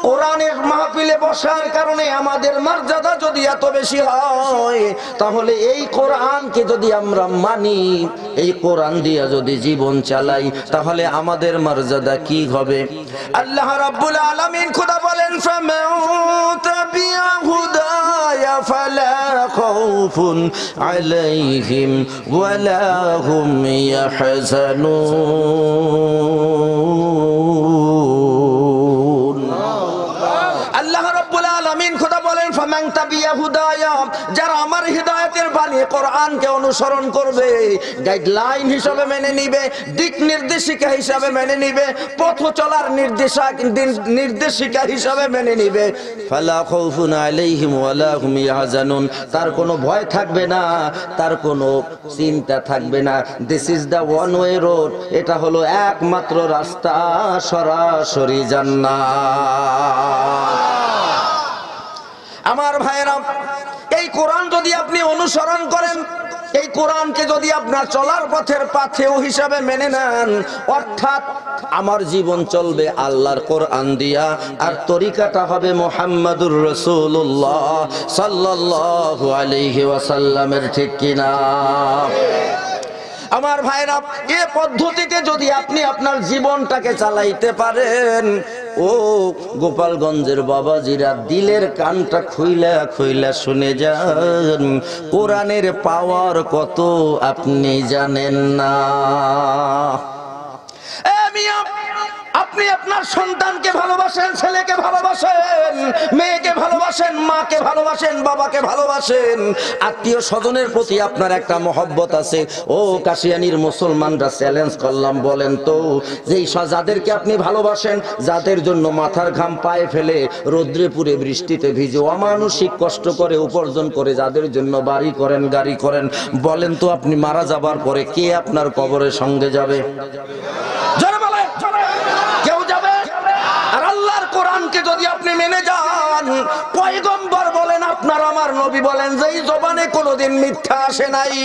S1: কোরআনের মাহফিলে বসার কারণে আমাদের মর্যাদা যদি এত বেশি হয়, তাহলে এই কোরআনকে যদি আমরা মানি, এই কোরআন দিয়ে যদি জীবন চালাই, তাহলে আমাদের মর্যাদা কি হবে? আল্লাহ রাব্বুল আলামিন খোদা বলেন, ফামান তাবিআ হুদায়া ফালা খাউফুন আলাইহিম ওয়ালা হুম ইয়াহজানুন। আল্লাহ রাব্বুল আলামিন খোদা বলেন, ফামান তাবিয়া হুদায়া, যারা আমার হিদায়াতের বাণী কোরআনকে অনুসরণ করবে, গাইডলাইন হিসাবে মেনে নিবে, দিক নির্দেশিকা হিসাবে মেনে নিবে, পথ চলার নির্দেশিকা হিসাবে মেনে নিবে, ফালা খাউফুন আলাইহিম ওয়ালা হুম ইয়াহজানুন, তার কোনো ভয় থাকবে না, তার কোনো চিন্তা থাকবে না। This is the one way road, এটা হলো একমাত্র রাস্তা, সরাসরি জান্নাত। আমার ভাইরা, এই কোরআন যদি আপনি অনুসরণ করেন, এই কোরআনকে যদি আপনার চলার পথের পাথেয় হিসাবে মেনে নেন, অর্থাৎ আমার জীবন চলবে আল্লাহর কোরআন দিয়া, আর তরিকাটা হবে মুহাম্মাদুর রাসূলুল্লাহ সাল্লাল্লাহু আলাইহি ওয়াসাল্লামের, ঠিক কিনা? আমার ভাইরা, এ পদ্ধতিতে যদি আপনি আপনার জীবনটাকে চালাইতে পারেন, ও গোপালগঞ্জের বাবাজিরা, দিলের কানটা খুইলা খুইলা শুনে যান, কোরআনের পাওয়ার কত আপনি জানেন না। আপনি আপনার সন্তানকে ভালোবাসেন, ছেলেকে ভালোবাসেন, মেয়েকে ভালোবাসেন, মাকে ভালোবাসেন, বাবাকে ভালোবাসেন, আত্মীয় স্বজনের প্রতি আপনার একটা মহব্বত আছে। ও কাশিয়ানীর মুসলমানরা, চ্যালেঞ্জ করলাম, বলেন তো, যেই যাদেরকে আপনি ভালোবাসেন, যাদের জন্য মাথার ঘাম পায়ে ফেলে রৌদ্রে পুড়ে বৃষ্টিতে ভিজে অমানসিক কষ্ট করে উপার্জন করে, যাদের জন্য বাড়ি করেন, গাড়ি করেন, বলেন তো আপনি মারা যাবার পরে কে আপনার কবরের সঙ্গে যাবে? কেউ যাবে? আর আল্লাহর কোরআনকে যদি আপনি মেনে যান, পয়গম্বর বলেন, আপনার আমার নবী বলেন, যেই জবানে কোনোদিন মিথ্যা আসে নাই,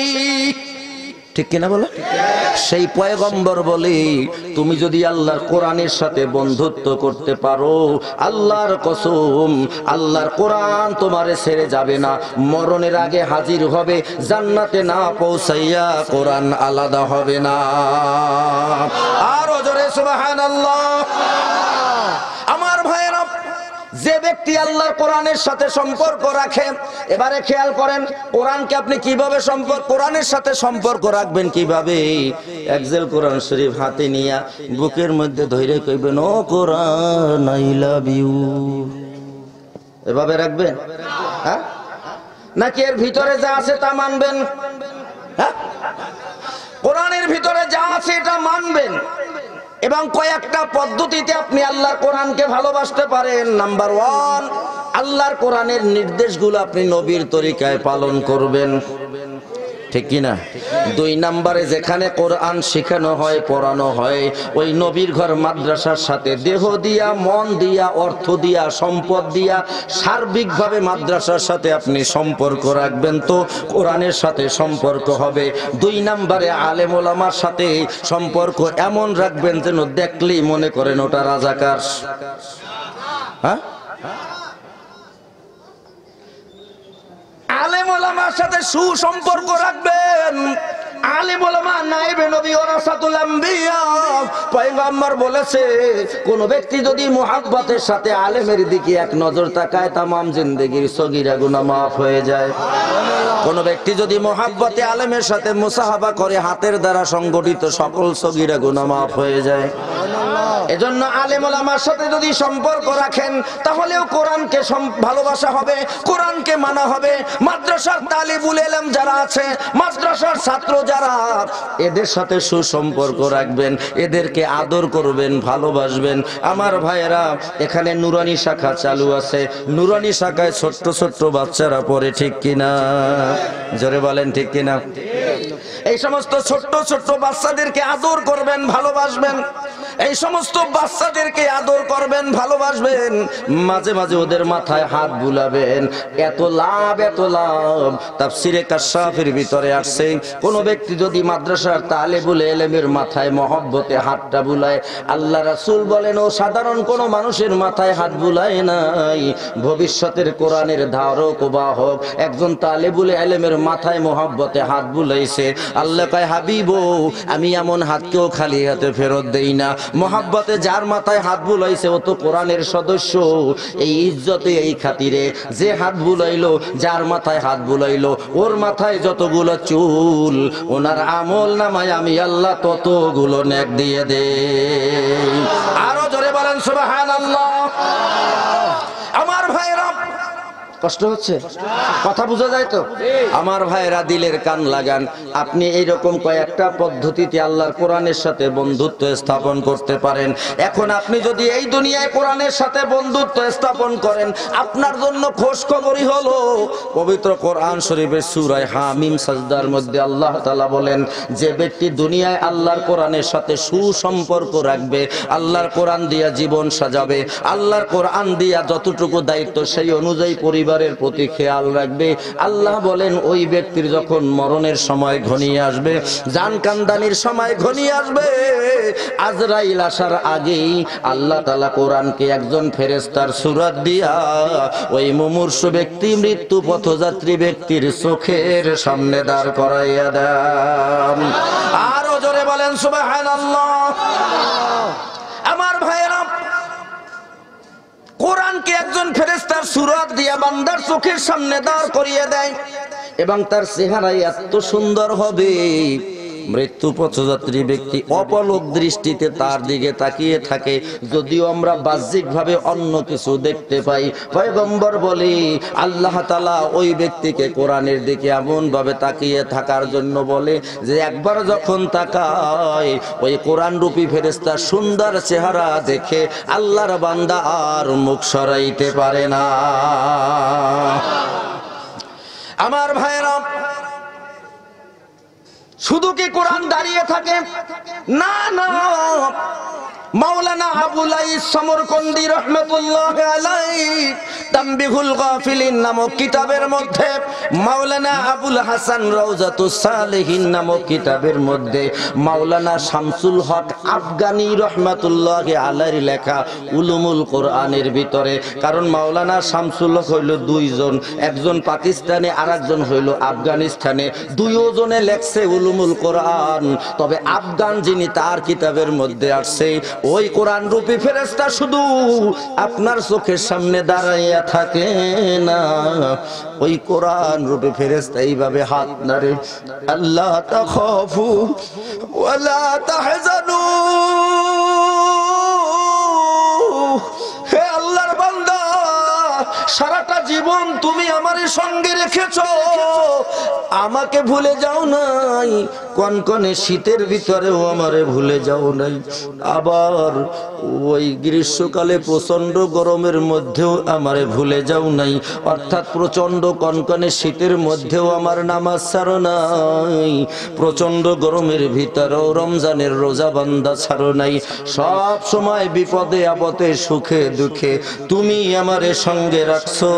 S1: ঠিক কিনা বলো? সেই পয়গম্বর বলে, তুমি যদি আল্লাহর কোরআনের সাথে বন্ধুত্ব করতে পারো, আল্লাহর কসম, আল্লাহর কোরআন তোমারে ছেড়ে যাবে না, মরণের আগে হাজির হবে, জান্নাতে না পৌঁছাইয়া কোরআন আলাদা হবে না। আরো জোরে সুবহানাল্লাহ। আমার ভাইয়েরা, যে ব্যক্তি আল্লাহর কোরআনের সাথে সম্পর্ক রাখে, এবারে খেয়াল করেন, কোরআনকে আপনি কিভাবে কোরআনের সাথে সম্পর্ক রাখবেন কিভাবে? একজেল কোরআন শরীফ হাতে নিয়া বুকের মধ্যে ধরে কইবেন, ও কোরআন আই লাভ ইউ, এভাবে রাখবেন? হ্যাঁ, নাকি এর ভিতরে যা আছে তা মানবেন? হ্যাঁ, কোরআনের ভিতরে যা আছে এটা মানবেন, এবং কয়েকটা পদ্ধতিতে আপনি আল্লাহর কোরআনকে ভালোবাসতে পারেন। নাম্বার 1, আল্লাহর কোরআনের নির্দেশগুলো আপনি নবীর তরিকায় পালন করবেন, ঠিক কিনা? 2 নম্বরে, যেখানে কোরআন শেখানো হয়, পড়ানো হয়, ওই নবীর ঘর মাদ্রাসার সাথে দেহ দিয়া, মন দিয়া, অর্থ দিয়া, সম্পদ দিয়া, সার্বিকভাবে মাদ্রাসার সাথে আপনি সম্পর্ক রাখবেন, তো কোরআনের সাথে সম্পর্ক হবে। 2 নম্বরে, আলেম ওলামার সাথে সম্পর্ক এমন রাখবেন যেন দেখলেই মনে করেন ওটা রাজাকার। হ্যাঁ, আলেম ওলামার সাথে সুসম্পর্ক রাখবেন। আলেম ওলামা নায়েবে নবী ওয়ারাসাতুল আম্বিয়া, পয়গম্বর বলেছে, কোন ব্যক্তি যদি মুহাব্বতের সাথে আলেমের দিকে এক নজর তাকায়, তামাম জিন্দেগির সগীরা গুনাহ মাফ হয়ে যায়। কোন ব্যক্তি যদি মুহাব্বতে আলেমের সাথে মুসাহাবা করে, হাতের দ্বারা সংগঠিত সকল সগীরা গুনাহ মাফ হয়ে যায়। এজন্য আলেম ওলামার সাথে যদি সম্পর্ক রাখেন, তাহলেও কোরআনকে ভালোবাসা হবে, কোরআনকে মানা হবে। মাদ্রাসার তালিবুল ইলম যারা আছে, মাদ্রাসার ছাত্র যারা, এদের সাথে সুসম্পর্ক রাখবেন, এদেরকে আদর করবেন, ভালোবাসবেন। আমার ভাইয়েরা, এখানে নুরানি শাখা চালু আছে, নুরানি শাখায় ছোট্ট ছোট্ট বাচ্চারা পড়ে, ঠিক কিনা? জোরে বলেন, ঠিক কিনা? এই সমস্ত ছোট্ট ছোট্ট বাচ্চাদেরকে আদর করবেন, ভালোবাসবেন। এই সমস্ত বাচ্চাদেরকে আদর করবেন, ভালোবাসবেন। মাঝে মাঝে ওদের মাথায় হাত বুলাবেন। এত লাভ, এত লাভ। তাফসিরে কাশফের ভিতরে আসছে, কোন ব্যক্তি যদি মাদ্রাসার তালেবুল ইলমের মাথায় মহব্বতে হাতটা বুলায়, আল্লাহ রাসূল বলেন, ও সাধারণ কোন মানুষের মাথায় হাত বুলায় নাই, ভবিষ্যতের কোরআনের ধারক ও বাহক একজন তালেবুল ইলমের মাথায় মহব্বতে হাত বুলাইছে। আল্লাহ কয়, হাবিব, আমি এমন হাতকেও খালি হাতে ফেরত দেই না। মহব্বতে যার মাথায় হাত বুলাইছে, ও তো কোরআনের সদস্য। এই ইজ্জতে, এই খাতিরে যে হাত বুলাইলো, যার মাথায় হাত বুলাইলো, ওর মাথায় যতগুলো চুল, ওনার আমল নামায় আমি আল্লাহ ততগুলো নেক দিয়ে দেই। আরো জোরে বলেন সুবহানাল্লাহ। আমার ভাইরা, কষ্ট হচ্ছে? কথা বোঝা যায় তো? আমার ভাইরা দিলের কান লাগান। আপনি এইরকম কয়েকটা পদ্ধতিতে আল্লাহর কোরআনের সাথে বন্ধুত্ব স্থাপন করতে পারেন। এখন আপনি যদি এই দুনিয়ায় কোরআনের সাথে বন্ধুত্ব স্থাপন করেন, আপনার জন্য খোঁজ খবরই হলো পবিত্র কোরআন শরীফের সূরা হামিম সাজদার মধ্যে আল্লাহ তাআলা বলেন, যে ব্যক্তি দুনিয়ায় আল্লাহর কোরআনের সাথে সুসম্পর্ক রাখবে, আল্লাহর কোরআন দিয়া জীবন সাজাবে, আল্লাহর কোরআন দিয়া যতটুকু দায়িত্ব সেই অনুযায়ী পরিবারের প্রতি খেয়াল রাখবে, আল্লাহ বলেন ওই ব্যক্তির যখন মরণের সময় ঘনিয়ে আসবে, জান কান্দানির সময় ঘনিয়ে আসবে, আজরাইল আসার আগেই আল্লাহ তাআলা কোরআনকে একজন ফেরেশতার সূরত দিয়া ওই মুমূর্ষু ব্যক্তি, মৃত্যু পথযাত্রী ব্যক্তির চোখের সামনে দাঁড় করাইয়া দেন। আরো জোরে বলেন সুবহানাল্লাহ। আমার ভাইয়েরা, কোরআনকে একজন ফেরেশতার সূরত দিয়া বান্দার চোখের সামনে দাঁড় করিয়ে দেয় এবং তার চেহারা এত সুন্দর হবে, মৃত্যু পথযাত্রী ব্যক্তি অপলক দৃষ্টিতে তার দিকে তাকিয়ে থাকে। যদিও আমরা বাহ্যিকভাবে অন্য কিছু দেখতে পাই, পয়গম্বর বলে আল্লাহ তাআলা ওই ব্যক্তিকে কোরআনের দিকে এমন ভাবে তাকিয়ে থাকার জন্য বলে যে একবার যখন তাকায় ওই কোরআন রূপী ফেরেশতার সুন্দর চেহারা দেখে আল্লাহর বান্দা আর মুখ সরাইতে পারে না। আমার ভাইরা, শুধু কি কোরআন দাঁড়িয়ে থাকে? না না, মাওলানা আবুল আইস সমরকন্দি রাহমাতুল্লাহ আলাইহি তামবিহুল গাফিলিন নামক কিতাবের মধ্যে, মাওলানা আবুল হাসান রওজাতুস সালেহিন নামক কিতাবের মধ্যে মাওলানা শামসুল হক আফগানি রাহমাতুল্লাহ আলাইহির লেখা উলুমুল কোরআনের ভিতরে, কারণ মাওলানা শামসুল হক হইল দুইজন, একজন পাকিস্তানে আর একজন হইল আফগানিস্তানে, দুইজনে লেখছে উলুমুল কোরআন। তবে আফগান যিনি, তার কিতাবের মধ্যে আসছে ওই কোরআন রূপী ফেরেশতা শুধু আপনার চোখের সামনে দাঁড়াইয়া থাকে না, ওই কোরআন রূপী ফেরেশতা এইভাবে হাত নাড়ে, আল্লাহ তাখাফু ওয়ালা তাহজানু, হে আল্লাহর বান্দা, সারাটা জীবন তুমি আমার সঙ্গে রেখেছো, আমাকে ভুলে যাও নাই, কনকনে শীতের ভিতরেও আমারে ভুলে যাও নাই, আবার ওই গ্রীষ্মকালে প্রচন্ড গরমের মধ্যেও আমারে ভুলে যাও নাই, অর্থাৎ প্রচন্ড কনকনে শীতের মধ্যেও আমার নামাজ ছাড়ো নাই, প্রচন্ড গরমের ভিতরেও রমজানের রোজা বান্দা ছাড়ো নাই, সব সময় বিপদে আপদে সুখে দুঃখে তুমি আমারে সঙ্গে রাখছো।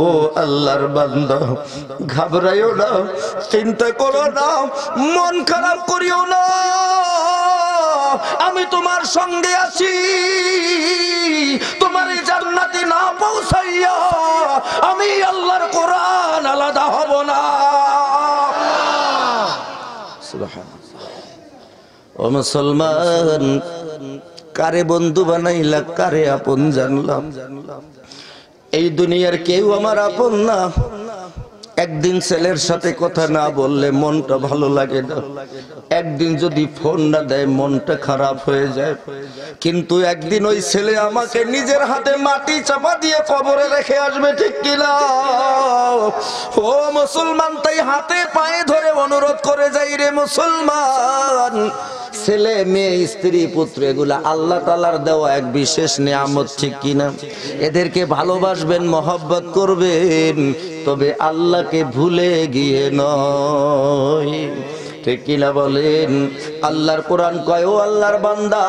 S1: ও আল্লাহর বান্দা, ঘাবড়াইও না, চিন্তা করো না, মন খারাপ করিও না, আমি তোমার সঙ্গে আছি, তোমার এই জান্নাতে না পৌঁছাইয়া আমি আল্লাহর কোরআন আলাদা হব না। সুবহানাল্লাহ। ও মুসলমান, কারে বন্ধু বানাইলা, কারে আপন জানলাম? এই দুনিয়ার কেউ আমার আপন না। একদিন ছেলের সাথে কথা না বললে মনটা ভালো লাগে না, একদিন যদি ফোন না দেয় মনটা খারাপ হয়ে যায়, কিন্তু একদিন ওই ছেলে আমাকে নিজের হাতে মাটি চাপা দিয়ে কবরে রেখে আসবে, ঠিক কিনা? ও মুসলমান, তাই হাতে পায়ে ধরে অনুরোধ করে যাই রে মুসলমান, ছেলে মেয়ে স্ত্রী পুত্র এগুলা আল্লাহ তাআলার দেওয়া এক বিশেষ নিয়ামত, ঠিক কিনা? এদেরকে ভালোবাসবেন, মহব্বত করবেন, তবে আল্লাহকে ভুলে গিয়ে নয়, ঠিক কিনা বলেন? আল্লাহর কোরআন কয়, ও আল্লাহর বান্দা,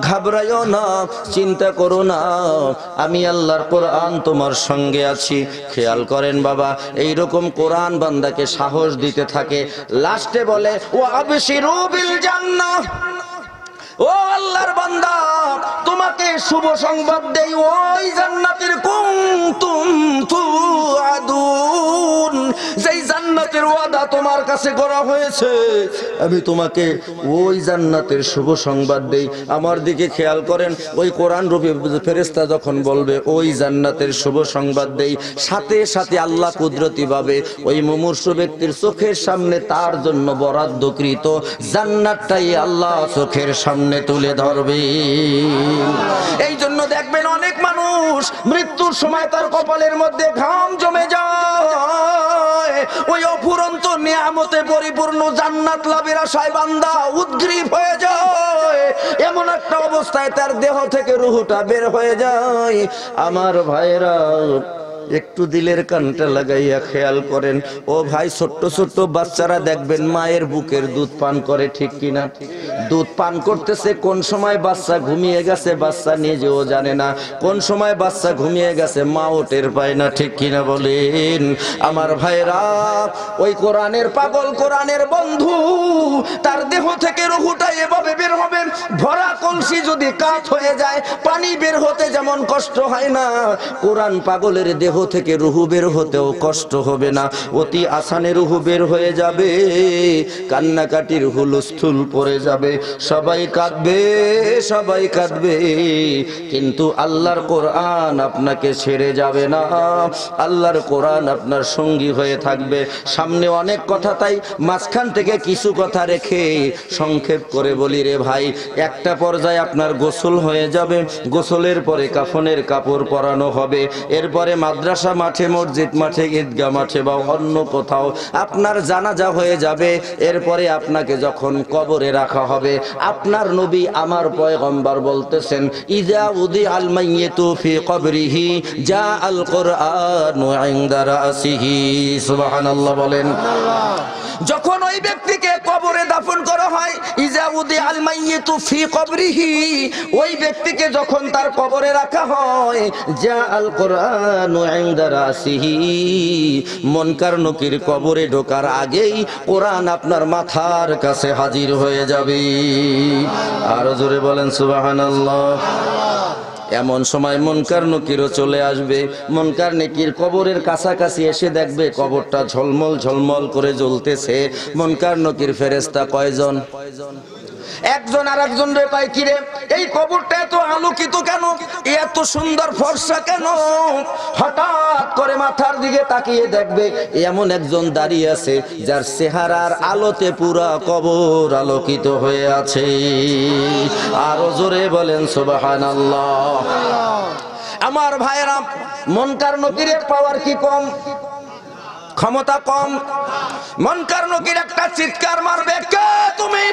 S1: ঘাবড়াইও না, চিন্তা করো না, আমি আল্লাহর কোরআন তোমার সঙ্গে আছি। খেয়াল করেন বাবা, এইরকম কোরআন বান্দাকে সাহস দিতে থাকে। লাস্টে বলে, ও আবশিরু বিল জান্নাহ, ও আল্লাহর বান্দা, তোমাকে শুভ সংবাদ দেই, ওই জান্নাতের কুনতুম তুআদুন, যেই জান্নাত জান্নাতের ওয়াদা তোমার কাছে করা হয়েছে, আমি তোমাকে ওই জান্নাতের শুভ সংবাদ দেই। আমার দিকে খেয়াল করেন, ওই কোরআন রূপী ফেরেশতা যখন বলবে ওই জান্নাতের শুভ সংবাদ দেই, সাথে সাথে আল্লাহ কুদরতি ভাবে ওই মুমূর্ষু ব্যক্তির চোখের সামনে তার জন্য বরাদ্দকৃত জান্নাতটাই আল্লাহ চোখের সামনে তুলে ধরবে। এই জন্য দেখবেন অনেক মানুষ মৃত্যুর সময় তার কপালের মধ্যে ঘাম জমে যায়, ওই অফুরন্ত নিয়ামতে পরিপূর্ণ জান্নাত লাভের আশায় বান্দা উদ্গ্রীব হয়ে যায়। এমন একটা অবস্থায় তার দেহ থেকে রূহটা বের হয়ে যায়। আমার ভাইরা, একটু দিলের কানটা লাগাইয়া খেয়াল করেন। ও ভাই, ছোট্ট ছোট্ট বাচ্চারা দেখবেন মায়ের বুকের দুধ পান করে, ঠিক কিনা? দুধ পান করতেছে, কোন সময় বাচ্চা ঘুমিয়ে গেছে বাচ্চা নিজেও জানে না, কোন সময় বাচ্চা ঘুমিয়ে গেছে মাও টের পায় না, ঠিক কিনা বলেন? আমার ভাইরা, ওই কোরআনের পাগল, কোরআনের বন্ধু, তার দেহ থেকে রুহুটা এভাবে বের হবে। ভরা কলসি যদি কাত হয়ে যায়, পানি বের হতে যেমন কষ্ট হয় না, কোরআন পাগলের দেহ থেকে রুহু বের হতেও কষ্ট হবে না, অতি আসানে রুহু বের হয়ে যাবে। কান্নাকাটির হুলস্থুল পড়ে যাবে, সবাই কাঁদবে, সবাই কাঁদবে, কিন্তু আল্লাহর কোরআন আপনাকে ছেড়ে যাবে না। আল্লাহর কোরআন আপনার সঙ্গী হয়ে থাকবে। সামনে অনেক কথা, তাই মাঝখান থেকে কিছু কথা রেখে সংক্ষেপ করে বলি রে ভাই, একটা পর্যায়ে আপনার গোসল হয়ে যাবে, গোসলের পরে কাফনের কাপড় পরানো হবে, এরপরে মাদ্রাসা মাঠে, মসজিদ মাঠে, ঈদগাহ মাঠে বা অন্য কোথাও আপনার জানাজা হয়ে যাবে। এরপরে আপনাকে যখন কবরে রাখা হবে, আপনার নবী আমার পয়গম্বর বলতেছেন, ইজা উদি আল মাইয়িতু ফি কবরিহি জা আল কুরআনু ইনদা রাসিহি। সুবহানাল্লাহ বলেন। যখন ওই ব্যক্তিকে কবরে দাফন করা হয়, ইজা উদি আল মাইয়িতু ফি কবরিহি, ওই ব্যক্তিকে যখন তার কবরে রাখা হয়, জা আল কুরআনু ইনদা রাসিহি, মুনকার নকির কবরে ঢোকার আগেই কোরআন আপনার মাথার কাছে হাজির হয়ে যাবে। আরো জোরে বলেন সুবহানাল্লাহ। এমন সময় মুনকার নকিরও চলে আসবে। মুনকার নেকির কবরের কাছাকাছি এসে দেখবে কবরটা ঝলমল ঝলমল করে জ্বলতেছে। মুনকার নকির ফেরেশতা কয়জন? একজন। আর একজন রে পাই, কিরে এই কবরটা এত আলোকিত কেন, এত সুন্দর ফর্সা কেন? হঠাৎ করে মাথার দিকে তাকিয়ে দেখবে এমন একজন দাঁড়িয়ে আছে যার চেহারার আলোতে পুরা কবর আলোকিত হয়ে আছে। আরো জোরে বলেন সুবহানাল্লাহ। আমার ভাইরা, মুনকার নকিরের পাওয়ার কি কম? ক্ষমতা কম। মুনকার নকির একটা চিৎকার মারবে, কে তুমি,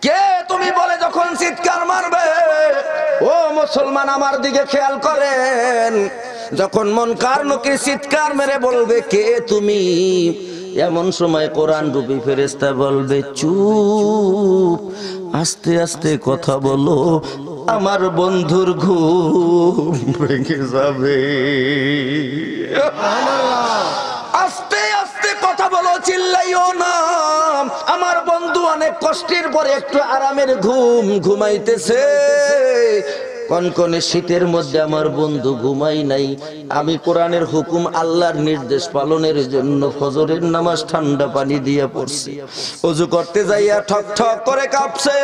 S1: কে তুমি বলে যখন চিৎকার মারবে, ও মুসলমান আমার দিকে খেয়াল করেন, যখন মুনকার নকির চিৎকার মেরে বলবে কে তুমি, এমন সময় কোরআন রূপী ফেরেশতা বলবে চুপ, আস্তে আস্তে কথা বলো, আমার বন্ধুর ঘুম ভেঙে যাবে। আস্তে আস্তে কথা বলো, চিল্লাইও না, আমার বন্ধু অনেক কষ্টের পরে একটু আরামের ঘুম ঘুমাইতেছে। কনকনে শীতের মধ্যে আমার বন্ধু ঘুমাই নাই, আমি কোরআনের হুকুম, আল্লাহর নির্দেশ পালনের জন্য ফজরের নামাজ ঠান্ডা পানি দিয়ে পড়ছি, ওযু করতে যাইয়া ঠক ঠক করে কাঁপছে।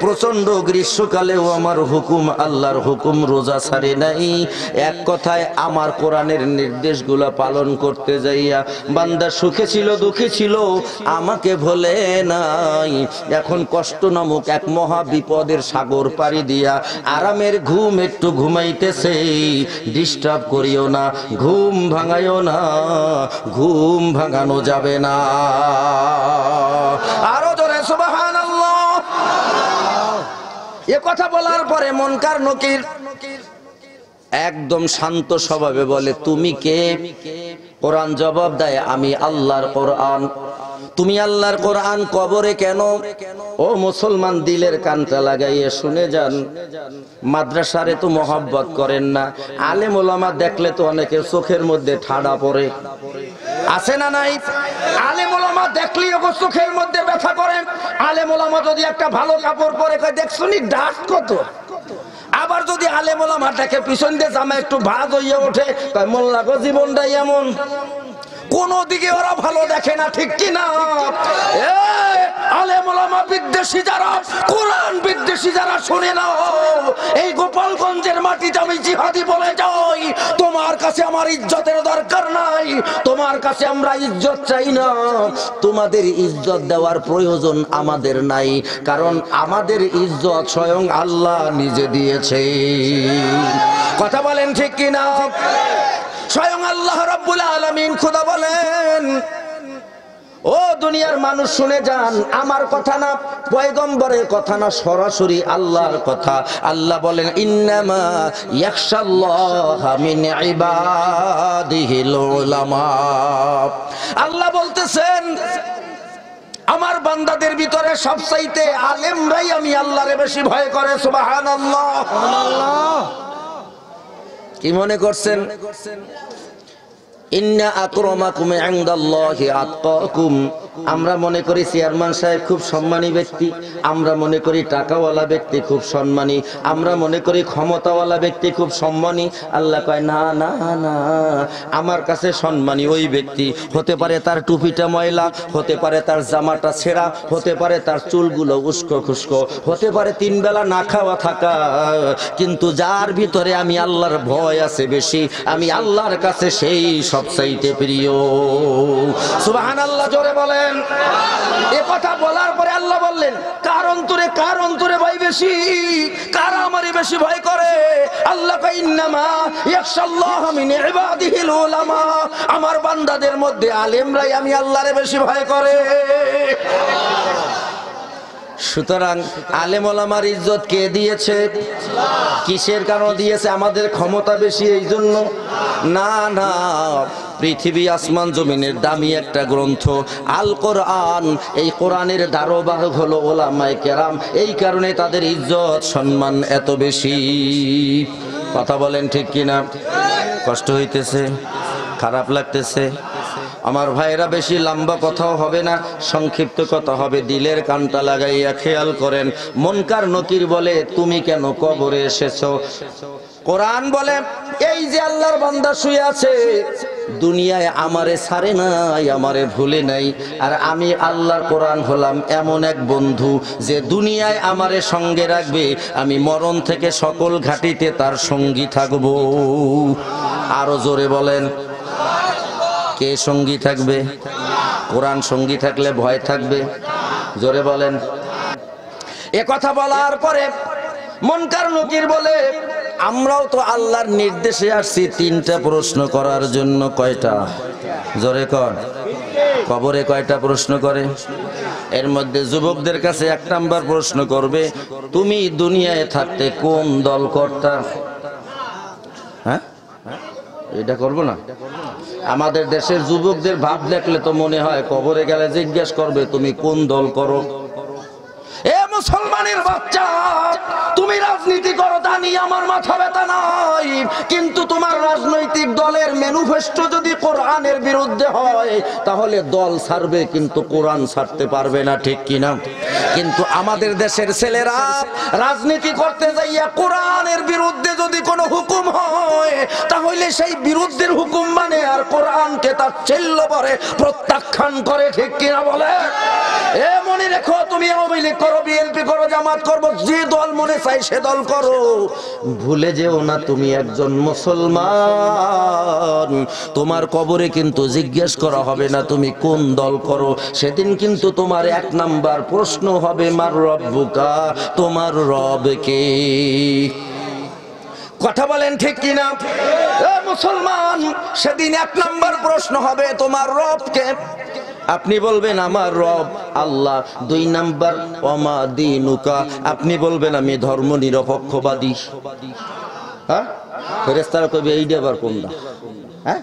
S1: প্রচন্ড গ্রীষ্মকালেও আমার হুকুম, আল্লাহর হুকুম রোজা ছাড়ে নাই। এক কথায় আমার কোরআনের নির্দেশগুলো পালন করতে যাইয়া বান্দা সুখে ছিল দুঃখে ছিল, আমাকে ভোলে নাই। এখন কষ্ট নামক এক মহা বিপদের সাগর পাড়ি দিয়া আরামের ঘুম একটু ঘুমাইতেছে, ডিস্টার্ব করিও না, ঘুম ভাঙাইও না, ঘুম ভাঙানো যাবে না। আরো জোরে সুবহানাল্লাহ। এ কথা বলার পরে মুনকার নকির একদম শান্ত স্বভাবে বলে তুমি কে? কোরআন জবাব দেয় আমি আল্লাহর কোরআন। তুমি আল্লাহর কোরআন কবরে কেন? ও মুসলমান, দিলের কানটা লাগাইয়ে শুনে যান। মাদ্রাসারে তো মহব্বত করেন না, আলেম ওলামা দেখলে তো অনেকের চোখের মধ্যে ঠাডা পড়ে, আছে না নাই? আলেম ওলামা দেখলেই ওকে চোখের মধ্যে ব্যথা করে। আলেম ওলামা যদি একটা ভালো কাপড় পরে কয় দেখছনি ডাক কত, আবার যদি আলেম ওলামা দেখে পিছন দিয়ে জামা একটু ভাঁজ হইয়া ওঠে কয় মোল্লা গো জীবনটাই এমন। কোনো দিকে ওরা ভালো দেখে না, ঠিক কি না? আলেম ওলামা বিদ্বেষী যারা, কোরআন বিদ্বেষী যারা, শুনে নাও, এই গোপালগঞ্জের মাটিতে আমি জিহাদি বলে যাই, তোমার কাছে আমার ইজ্জতের দরকার নাই, তোমার কাছে আমরা ইজ্জত চাই না, তোমাদের ইজ্জত দেওয়ার প্রয়োজন আমাদের নাই, কারণ আমাদের ইজ্জত স্বয়ং আল্লাহ নিজে দিয়েছে। কথা বলেন ঠিক কি না? স্বয়ং আল্লাহ রাব্বুল আলামিন খোদা বলেন, ও দুনিয়ার মানুষ শুনে যান, আমার কথা না, পয়গম্বরের কথা না, সরাসরি আল্লাহর কথা। আল্লাহ বলেন, ইন্নামা ইয়াখশাল্লাহা মিন ইবাদিহিল উলামা। আল্লাহ বলতেছেন, আমার বান্দাদের ভিতরে সবচাইতে আলেমরাই আমি আল্লাহরে বেশি ভয় করে। সুবহানাল্লাহ। কি মনে করছেন? ইন্না আকরামাকুম ইনদাল্লাহি আতকাকুম। আমরা মনে করি চেয়ারম্যান সাহেব খুব সম্মানী ব্যক্তি, আমরা মনে করি টাকাওয়ালা ব্যক্তি খুব সম্মানী, আমরা মনে করি ক্ষমতাওয়ালা ব্যক্তি খুব সম্মানী। আল্লাহ কয়, না না না, আমার কাছে সম্মানী ওই ব্যক্তি, হতে পারে তার টুপিটা ময়লা, হতে পারে তার জামাটা ছেঁড়া, হতে পারে তার চুলগুলো উস্কো খুস্কো, হতে পারে 3 বেলা না খাওয়া থাকা, কিন্তু যার ভিতরে আমি আল্লাহর ভয় আছে বেশি, আমি আল্লাহর কাছে সেই সবচাইতে প্রিয়। সুবহানাল্লাহ, জোরে বলেন। এ কথা বলার পরে আল্লাহ বললেন, কার অন্তরে ভয় বেশি, কারা আমারে বেশি ভয় করে? আল্লাহ কয়, ইন্নামা ইয়াখশাল্লাহা মিন ইবাদিহিল উলামা। আমার বান্দাদের মধ্যে আলেমরাই আমি আল্লাহরে বেশি ভয় করে। সুতরাং আলেম ওলামার ইজ্জত কে দিয়েছে? কিসের কারণে দিয়েছে? আমাদের ক্ষমতা বেশি এই জন্য? না না, পৃথিবী আসমান জমিনের দামি একটা গ্রন্থ আল কোরআন, এই কোরআনের ধারবাহক হলো ওলামায়ে কেরাম, এই কারণে তাদের ইজ্জত সম্মান এত বেশি। কথা বলেন ঠিক কিনা? কষ্ট হইতেছে? খারাপ লাগতেছে? আমার ভাইরা, বেশি লম্বা কথাও হবে না, সংক্ষিপ্ত কথা হবে, দিলের কানটা লাগাইয়া খেয়াল করেন। মুনকার নকির বলে, তুমি কেন কবরে এসেছো? কোরআন বলে, এই যে আল্লাহর বান্দা শুয়ে আছে, দুনিয়ায় আমারে ছাড়ে নাই, আমারে ভুলে নাই, আর আমি আল্লাহর কোরআন হলাম এমন এক বন্ধু যে দুনিয়ায় আমারে সঙ্গে রাখবে, আমি মরণ থেকে সকল ঘাটিতে তার সঙ্গী থাকবো। আরো জোরে বলেন, কে সঙ্গী থাকবে? কোরআন সঙ্গী থাকলে ভয় থাকবে। জোরে বলেন। এ কথা বলার পরে মুনকার নকির বলে, আমরাও তো আল্লাহর নির্দেশে আসছি 3টা প্রশ্ন করার জন্য। কয়টা? জোরে কর। কবরে কয়টা প্রশ্ন করে? এর মধ্যে যুবকদের কাছে 1 নাম্বার প্রশ্ন করবে, তুমি দুনিয়ায় থাকতে কোন দল করতা? হ্যাঁ, এটা করবো না? আমাদের দেশের যুবকদের ভাব দেখলে তো মনে হয় কবরে গেলে জিজ্ঞেস করবে, তুমি কোন দল করো? এ মুসলমানের বাচ্চা, তুমি রাজনীতি করো, তা নিয়ে আমার মাথা ব্যথা নাই, কিন্তু তোমার রাজনৈতিক দলের ম্যানিফেস্টো যদি কোরআনের বিরুদ্ধে হয়, তাহলে দল ছাড়বে কিন্তু কোরআন ছাড়তে পারবে না, ঠিক কিনা? কিন্তু আমাদের দেশের ছেলেরা রাজনীতি করতে যাইয়া কোরআনের বিরুদ্ধে যদি কোনো হুকুম হয়, তাহলে সেই বিরুদ্ধের হুকুম মানে আর কোরআনকে তার ছেল্য করে প্রত্যাখ্যান করে, ঠিক কিনা বলে? এ মনে রেখো, তুমি আওয়ামী লীগ করো, বিএনপি করো, জামাত করবো, যে দল মনে চাই সে দল করো, ভুলে যেও না তুমি একজন মুসলমান। তোমার কবরে কিন্তু জিজ্ঞেস করা হবে না তুমি কোন দল করো, সেদিন কিন্তু তোমার 1 নাম্বার প্রশ্ন হবে, মার রব্বুকা, তোমার রব কে? কথা বলেন ঠিক কিনা? মুসলমান, সেদিন 1 নাম্বার প্রশ্ন হবে, তোমার রব কে? আপনি বলবেন আমার রব আল্লাহ। 2 নাম্বার, ওমা দীনুকা, আপনি বলবেন আমি ধর্ম নিরপেক্ষবাদী। হ্যাঁ, ফেরেশতারা কইবে এইটা আবার কোনটা? হ্যাঁ,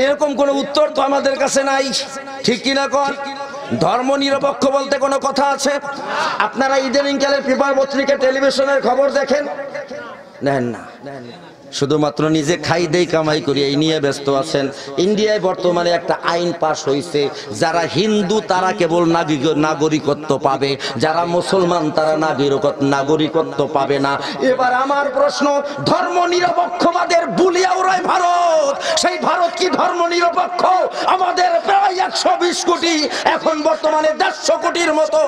S1: এরকম কোন উত্তর তো আমাদের কাছে নাই, ঠিক কিনা কর? ধর্ম নিরপেক্ষ বলতে কোনো কথা আছে? আপনারা ইদানিং কালের পেপার পত্রিকা টেলিভিশনের খবর দেখেন? দেখেন না? শুধুমাত্র নিজে খাই দেই কামাই করি এই নিয়ে ব্যস্ত আছেন। ইন্ডিয়ায় বর্তমানে একটা আইন পাশ হয়েছে, যারা হিন্দু তারা কেবল নাগরিকত্ব পাবে, যারা মুসলমান তারা নাগরিকত্ব পাবে না। এবার আমার প্রশ্ন, ধর্ম নিরপেক্ষবাদের বুলিয়াউরায় ভারত, সেই ভারত কি ধর্ম নিরপেক্ষ? আমাদের প্রায় 120 কোটি, এখন বর্তমানে 150 কোটির মতো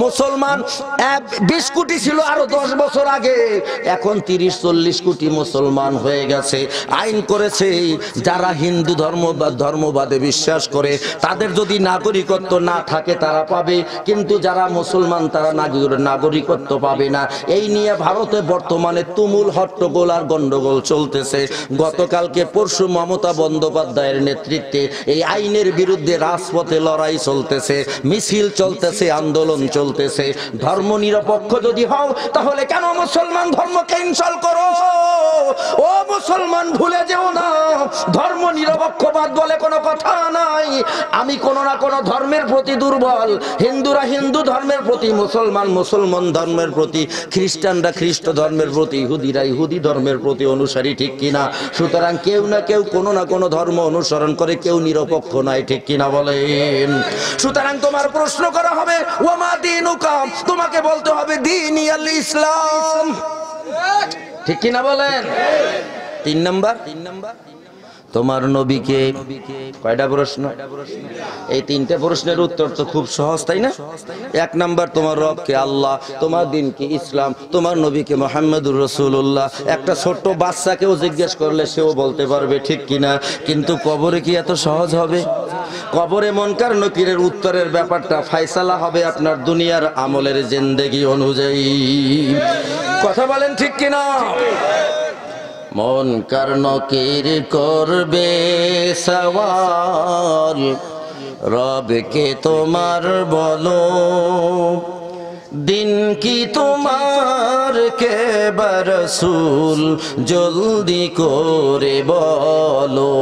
S1: মুসলমান। 20 কোটি ছিল আরো 10 বছর আগে, এখন 30-40 কোটি মুসলমান হয়ে গেছে। আইন করেছে যারা হিন্দু ধর্মবাদে বিশ্বাস করে তাদের যদি নাগরিকত্ব না থাকে তারা পাবে, কিন্তু যারা মুসলমান তারা নাগরিকত্ব পাবে না। এই নিয়ে ভারতে বর্তমানে তুমুল হট্টগোল আর গন্ডগোল চলতেছে। গতকালকে পরশু মমতা বন্দ্যোপাধ্যায়ের নেতৃত্বে এই আইনের বিরুদ্ধে রাজপথে লড়াই চলতেছে, মিছিল চলতেছে, আন্দোলন চলতেছে। ধর্ম নিরপেক্ষ যদি হও তাহলে কেন মুসলমান ধর্ম ক্যান্সেল করো? ও মুসলমান ভুলে যেও না, ধর্ম নিরপেক্ষবাদ বলে কোনো কথা নাই। আমি কোনো না কোনো ধর্মের প্রতি দুর্বল, হিন্দুরা হিন্দু ধর্মের প্রতি, মুসলমান ধর্মের প্রতি, খ্রিস্টানরা খ্রিস্ট ধর্মের প্রতি, ইহুদিরা ইহুদি ধর্মের প্রতি অনুসারী, ঠিক কিনা? সুতরাং কেউ না কেউ কোনো না কোনো ধর্ম অনুসরণ করে, কেউ নিরপেক্ষ নয়, ঠিক কিনা বলেন? সুতরাং তোমার প্রশ্ন করা হবে ওয়ামা দীনুকা, তোমাকে বলতে হবে দীনি আল ইসলাম, ঠিক কিনা বলেন? 3 নাম্বার, তোমার নবীকে কয়টা প্রশ্ন? এই 3টে প্রশ্নের উত্তর তো খুব সহজ, তাই না? 1 নাম্বার, তোমার রবকে আল্লাহ, তোমার দিন কি ইসলাম, তোমার নবীকে মুহাম্মদুর রাসূলুল্লাহ। একটা ছোট্ট বাচ্চাকেও জিজ্ঞেস করলে সেও বলতে পারবে, ঠিক কিনা? কিন্তু কবরে কি এত সহজ হবে? কবরে মুনকার নকিরের উত্তরের ব্যাপারটা ফয়সালা হবে আপনার দুনিয়ার আমলের জিন্দেগি অনুযায়ী। কথা বলেন ঠিক কিনা? মুনকার নকির করবে সওয়াল, রবকে তোমার বলো, দিন কি তোমার কে রাসূল, জলদি করে বলো।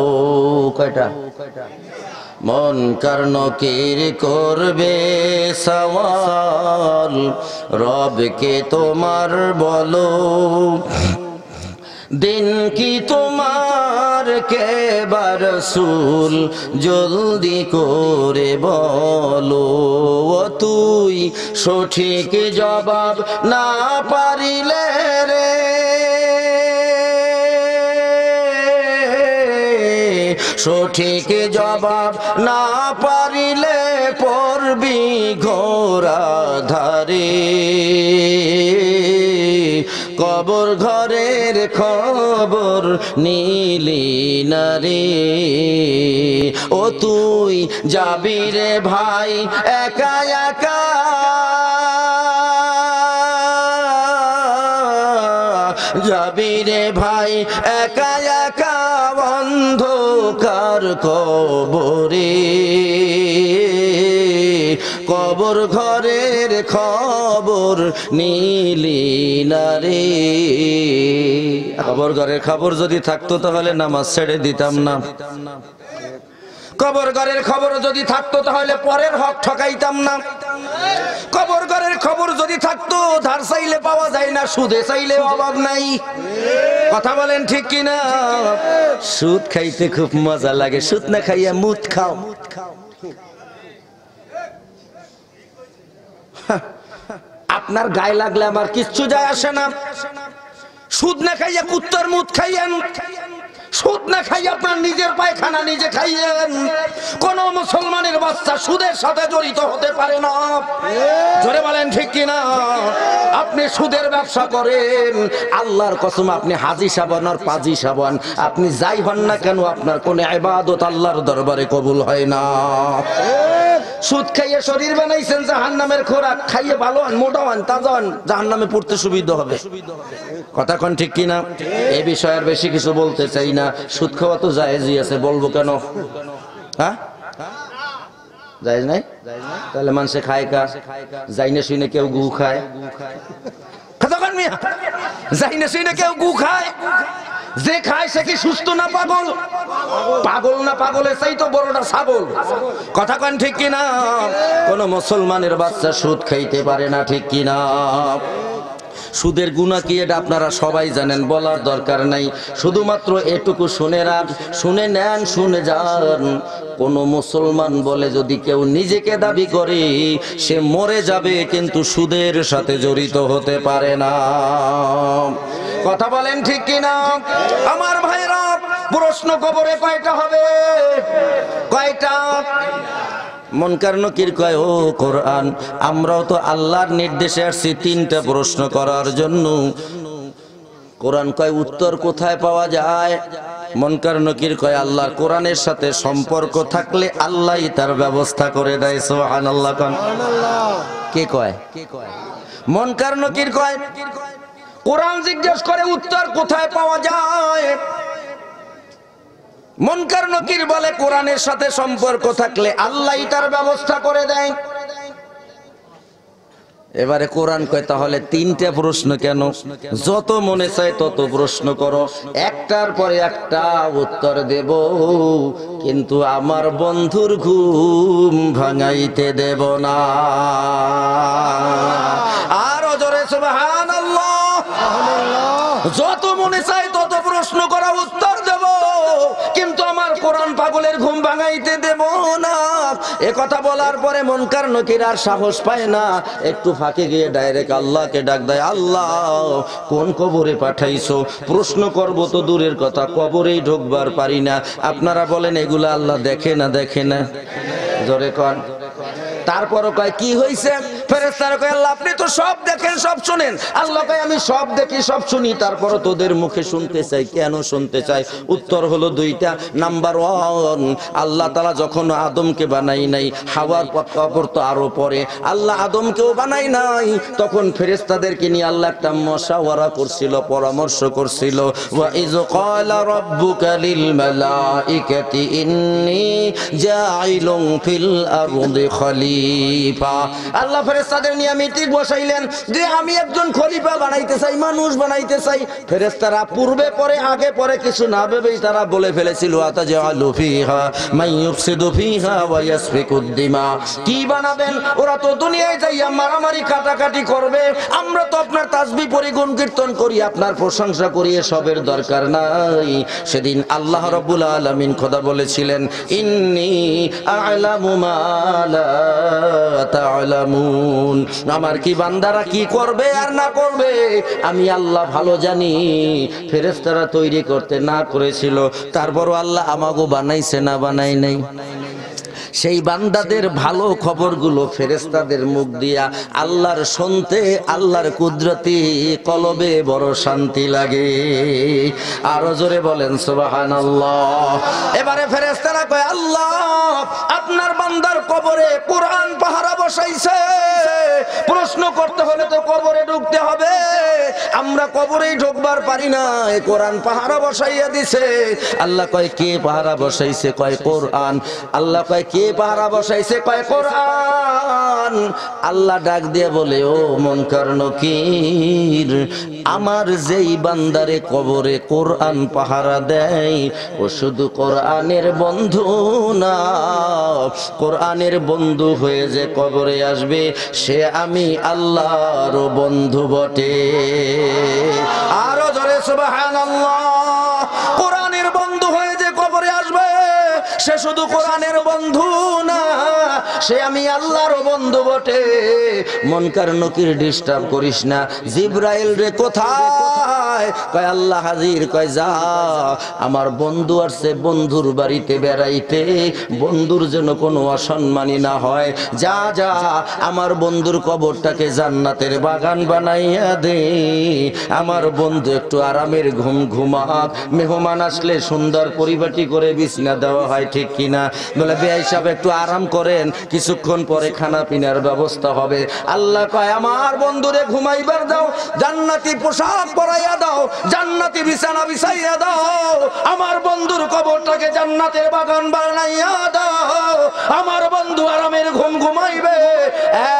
S1: কয়টা? মুনকার নকির করবে সওয়াল, রবকে তোমার বলো, দিন কি তোমার কে রাসূল, জলদি করে বলো। তুই সঠিক জবাব না পারিলে রে, সঠিক জবাব না পারিলে পড়বি ঘোরা ধারে, কবর ঘরের খবর নিলি না রে। ও তুই যাবি রে ভাই একা একা, যাবি রে ভাই একা একা অন্ধকার কবরে, কবর ঘরের খবর নিলি না রে। কবর ঘরের খবর যদি থাকতো তাহলে নামাজ ছেড়ে দিতাম না। কবর ঘরের খবর যদি থাকতো তাহলে পরের হক ঠকাইতাম না। কবর ঘরের খবর যদি থাকতো ধার চাইলে পাওয়া যায় না, সুদে চাইলে অভাব নাই। কথা বলেন ঠিক কিনা? সুদ খাইতে খুব মজা লাগে, সুদ না খাইয়া মুদ খাও। আপনার গায়ে লাগলে আমার কিচ্ছু যায় আসে না। সুদ না খাইয়া কুত্তার মুদ খাইয়েন, সুদ না খাইয়া আপনার নিজের পায়খানা নিজে খাইয়েন। কোন মুসলমানের বাচ্চা সুদের সাথে জড়িত হতে পারে না। জোরে বলেন ঠিক কিনা? আপনি সুদের ব্যবসা করেন, আল্লাহর কসম আপনি হাজি সাবান আর পাজি সাবান, আপনি যাই হন না কেন আপনার কোন ইবাদত আল্লাহর দরবারে কবুল হয় না। সুদ খাইয়ে শরীর বানাইছেন জাহান্নামের খোরাক, খাইয়ে ভালো হন, মোটা হন, তাজা হন, জাহান্নামে পড়তে সুবিধা হবে। কথা কোন ঠিক কিনা? এই বিষয়ে আর বেশি কিছু বলতে চাই না। সুদ খাওয়া তো জায়েজই আছে, বলবো কেন? হ্যাঁ, জায়েজ নাই? তাহলে মানুষে খায় কা? যাই না শুনে কেউ গু খায়। কথা কোন মিয়া? যাই না শুনে কেউ গু খায়। যে খায় সে কি সুস্থ না পাগল? পাগল না পাগলের চাই তো বড়টা ছাগল। কথা কোন ঠিক কিনা? কোন মুসলমানের বাচ্চা সুদ খাইতে পারে না, ঠিক কিনা? সুদের গুনাহ কি এটা আপনারা সবাই জানেন, বলার দরকার নাই। শুধুমাত্র এটুকু শুনে নেন, শুনে যান। কোন মুসলমান বলে যদি কেউ নিজেকে দাবি করে সে মরে যাবে, কিন্তু সুদের সাথে জড়িত হতে পারে না। কথা বলেন ঠিক কিনা? আমার ভাইরা, প্রশ্ন কবরে কয়টা হবে? কয়টা? মুনকার নকির কয়, ও কোরআন, আমরাও তো আল্লাহর নির্দেশে আসছি 3টা প্রশ্ন করার জন্য। কোরআন কয় উত্তর কোথায় পাওয়া যায়? মুনকার নকির কয় আল্লাহর কোরআনের সাথে সম্পর্ক থাকলে আল্লাহই তার ব্যবস্থা করে দেয়। সুবহানাল্লাহ। কে কয়? মুনকার নকির কয় কোরআন জিজ্ঞেস করে উত্তর কোথায় পাওয়া যায়? মুনকার নকির বলে কোরআনের সাথে সম্পর্ক থাকলে আল্লাহই তার ব্যবস্থা করে দেয়। এবারে কোরআন কয় তাহলে 3টা প্রশ্ন কেন? যত মনে চায় তত প্রশ্ন করো, একটার পরে একটা উত্তর দেব, কিন্তু আমার বন্ধুর ঘুম ভাঙাইতে দেব না। আর জোরে সুবহানাল্লাহ। যত মনে চায় তত প্রশ্ন করা, উত্তর দেব, কিন্তু আমার কোরআন পাগলের ঘুম ভাঙাইতে দেব না। এ কথা বলার পরে মুনকার নকির আর সাহস পায় না, একটু ফাঁকে গিয়ে ডাইরেক্ট আল্লাহকে ডাক দেয়, আল্লাহ কোন কবরে পাঠাইছো? প্রশ্ন করব তো দূরের কথা, কবরেই ঢুকবার পারি না। আপনারা বলেন এগুলো আল্লাহ দেখে না? দেখে না? জোরে কন। তারপরও কয় কি হইছে? ফেরেশতারা কয় আল্লাহ আপনি তো সব দেখেন, সব শুনেন। আল্লাহ কয় আমি সব দেখি, সব শুনি, তারপরও তোদের মুখে শুনতে চাই। কেন শুনতে চাই? উত্তর হলো 2টা। নাম্বার 1, আল্লাহ তাআলা যখন আদমকে বানাই নাই, হাওয়ার পর তো আরো পরে আল্লাহ আদমকেও বানাই নাই, তখন ফেরেশতাদেরকে নিয়ে আল্লাহ একটা মশাওয়ারা করছিল, পরামর্শ করছিল। ওয়া ইয ক্বালা রাব্বুকা লিল মালাইকাতি ইন্নী জাইলুন ফিল আরদি খলিফা। আল্লাহ ফেরেশতাদের নিয়ে মিটিং বসাইলেন যে আমি একজন খলিফা বানাইতে চাই, মানুষ বানাইতে চাই। ফেরেশতারা পূর্বে পরে আগে পরে কিছু না ভেবেই তারা বলে ফেলেছিল আতাজালু ফিহা মান ইউফসিদু ফিহা ওয়া ইয়াসফিকুদ দিমা। কি বানাবেন? ওরা তো দুনিয়ায় যাইয়া মারামারি কাটাকাটি করবে। আমরা তো আপনার তাসবিহ পড়ি, গুণ কীর্তন করি, আপনার প্রশংসা করি, এসবের দরকার নাই। সেদিন আল্লাহ রাব্বুল আলামিন খোদা বলেছিলেন ইন্নী আ'লামু মা লা তা'লামুন। আমার কি বান্দারা কি করবে আর না করবে আমি আল্লাহ ভালো জানি। ফেরেশতারা তৈরি করতে না করেছিল, তারপরও আল্লাহ আমাগো বানাইছে না বানাই নাই? সেই বান্দাদের ভালো খবরগুলো ফেরেশতাদের মুখ দিয়া আল্লাহর শুনতে আল্লাহর কুদরতি কলবে বড় শান্তি লাগে। আরো জোরে বলেন সুবহানাল্লাহ। এবারে ফেরেশতারা কয় আল্লাহ আপনার বান্দার কবরে কোরআন পাহারা বসাইছে, প্রশ্ন করতে হলে তো কবরে ঢুকতে হবে, আমরা কবরেই ঢুকবার পারি না, এই কোরআন পাহারা বসাইয়া দিছে। আল্লাহ কয় কে পাহারা বসাইছে? কয় কোরআন। আল্লাহ কয় কে পাহারা বসাইছে? কয় কোরআন। আল্লাহ ডাক দিয়ে বলে ও মুনকার নকির, আমার যেই বান্দারে কবরে কোরআন পাহারা দেয় ও শুধু কোরআনের বন্ধু না, কোরআনের বন্ধু হয়ে যে কবরে আসবে সে আমি আল্লাহর বন্ধু বটে। আরো জোরে সুবহানাল্লাহ। কোরআনের বন্ধু হয়ে যে কবরে আসবে সে শুধু কোরআনের বন্ধু না, সে আমি আল্লাহর বন্ধু বটে। মুনকার নকির ডিস্টার্ব করিস না। জিবরাইল রে কোথায়? কয় আল্লাহ হাজির। কয় যা, আমার বন্ধু আসছে বন্ধুর বাড়িতে বেড়াইতে, বন্ধুর যেন কোনো অসম্মানী না হয়। যা যা, আমার বন্ধুর কবরটাকে জান্নাতের বাগান বানাইয়া দে, আমার বন্ধু একটু আরামের ঘুম ঘুমাক। মেহমান আসলে সুন্দর পরিপাটি করে বিছনা দেওয়া হয়, ঠিক কিনা? বলে বেয়াই সাহেব একটু আরাম করেন, কিছুক্ষণ পরে খানা পিনার ব্যবস্থা হবে। আল্লাহ কয় আমার বন্ধুরে ঘুমাইবার দাও, জান্নাতি পোশাক পরাইয়া দাও, জান্নাতি বিছানা বিছাইয়া দাও, আমার বন্ধুর কবরটাকে জান্নাতের বাগান বানাইয়া দাও, আমার বন্ধু আরামের ঘুম ঘুমাইবে।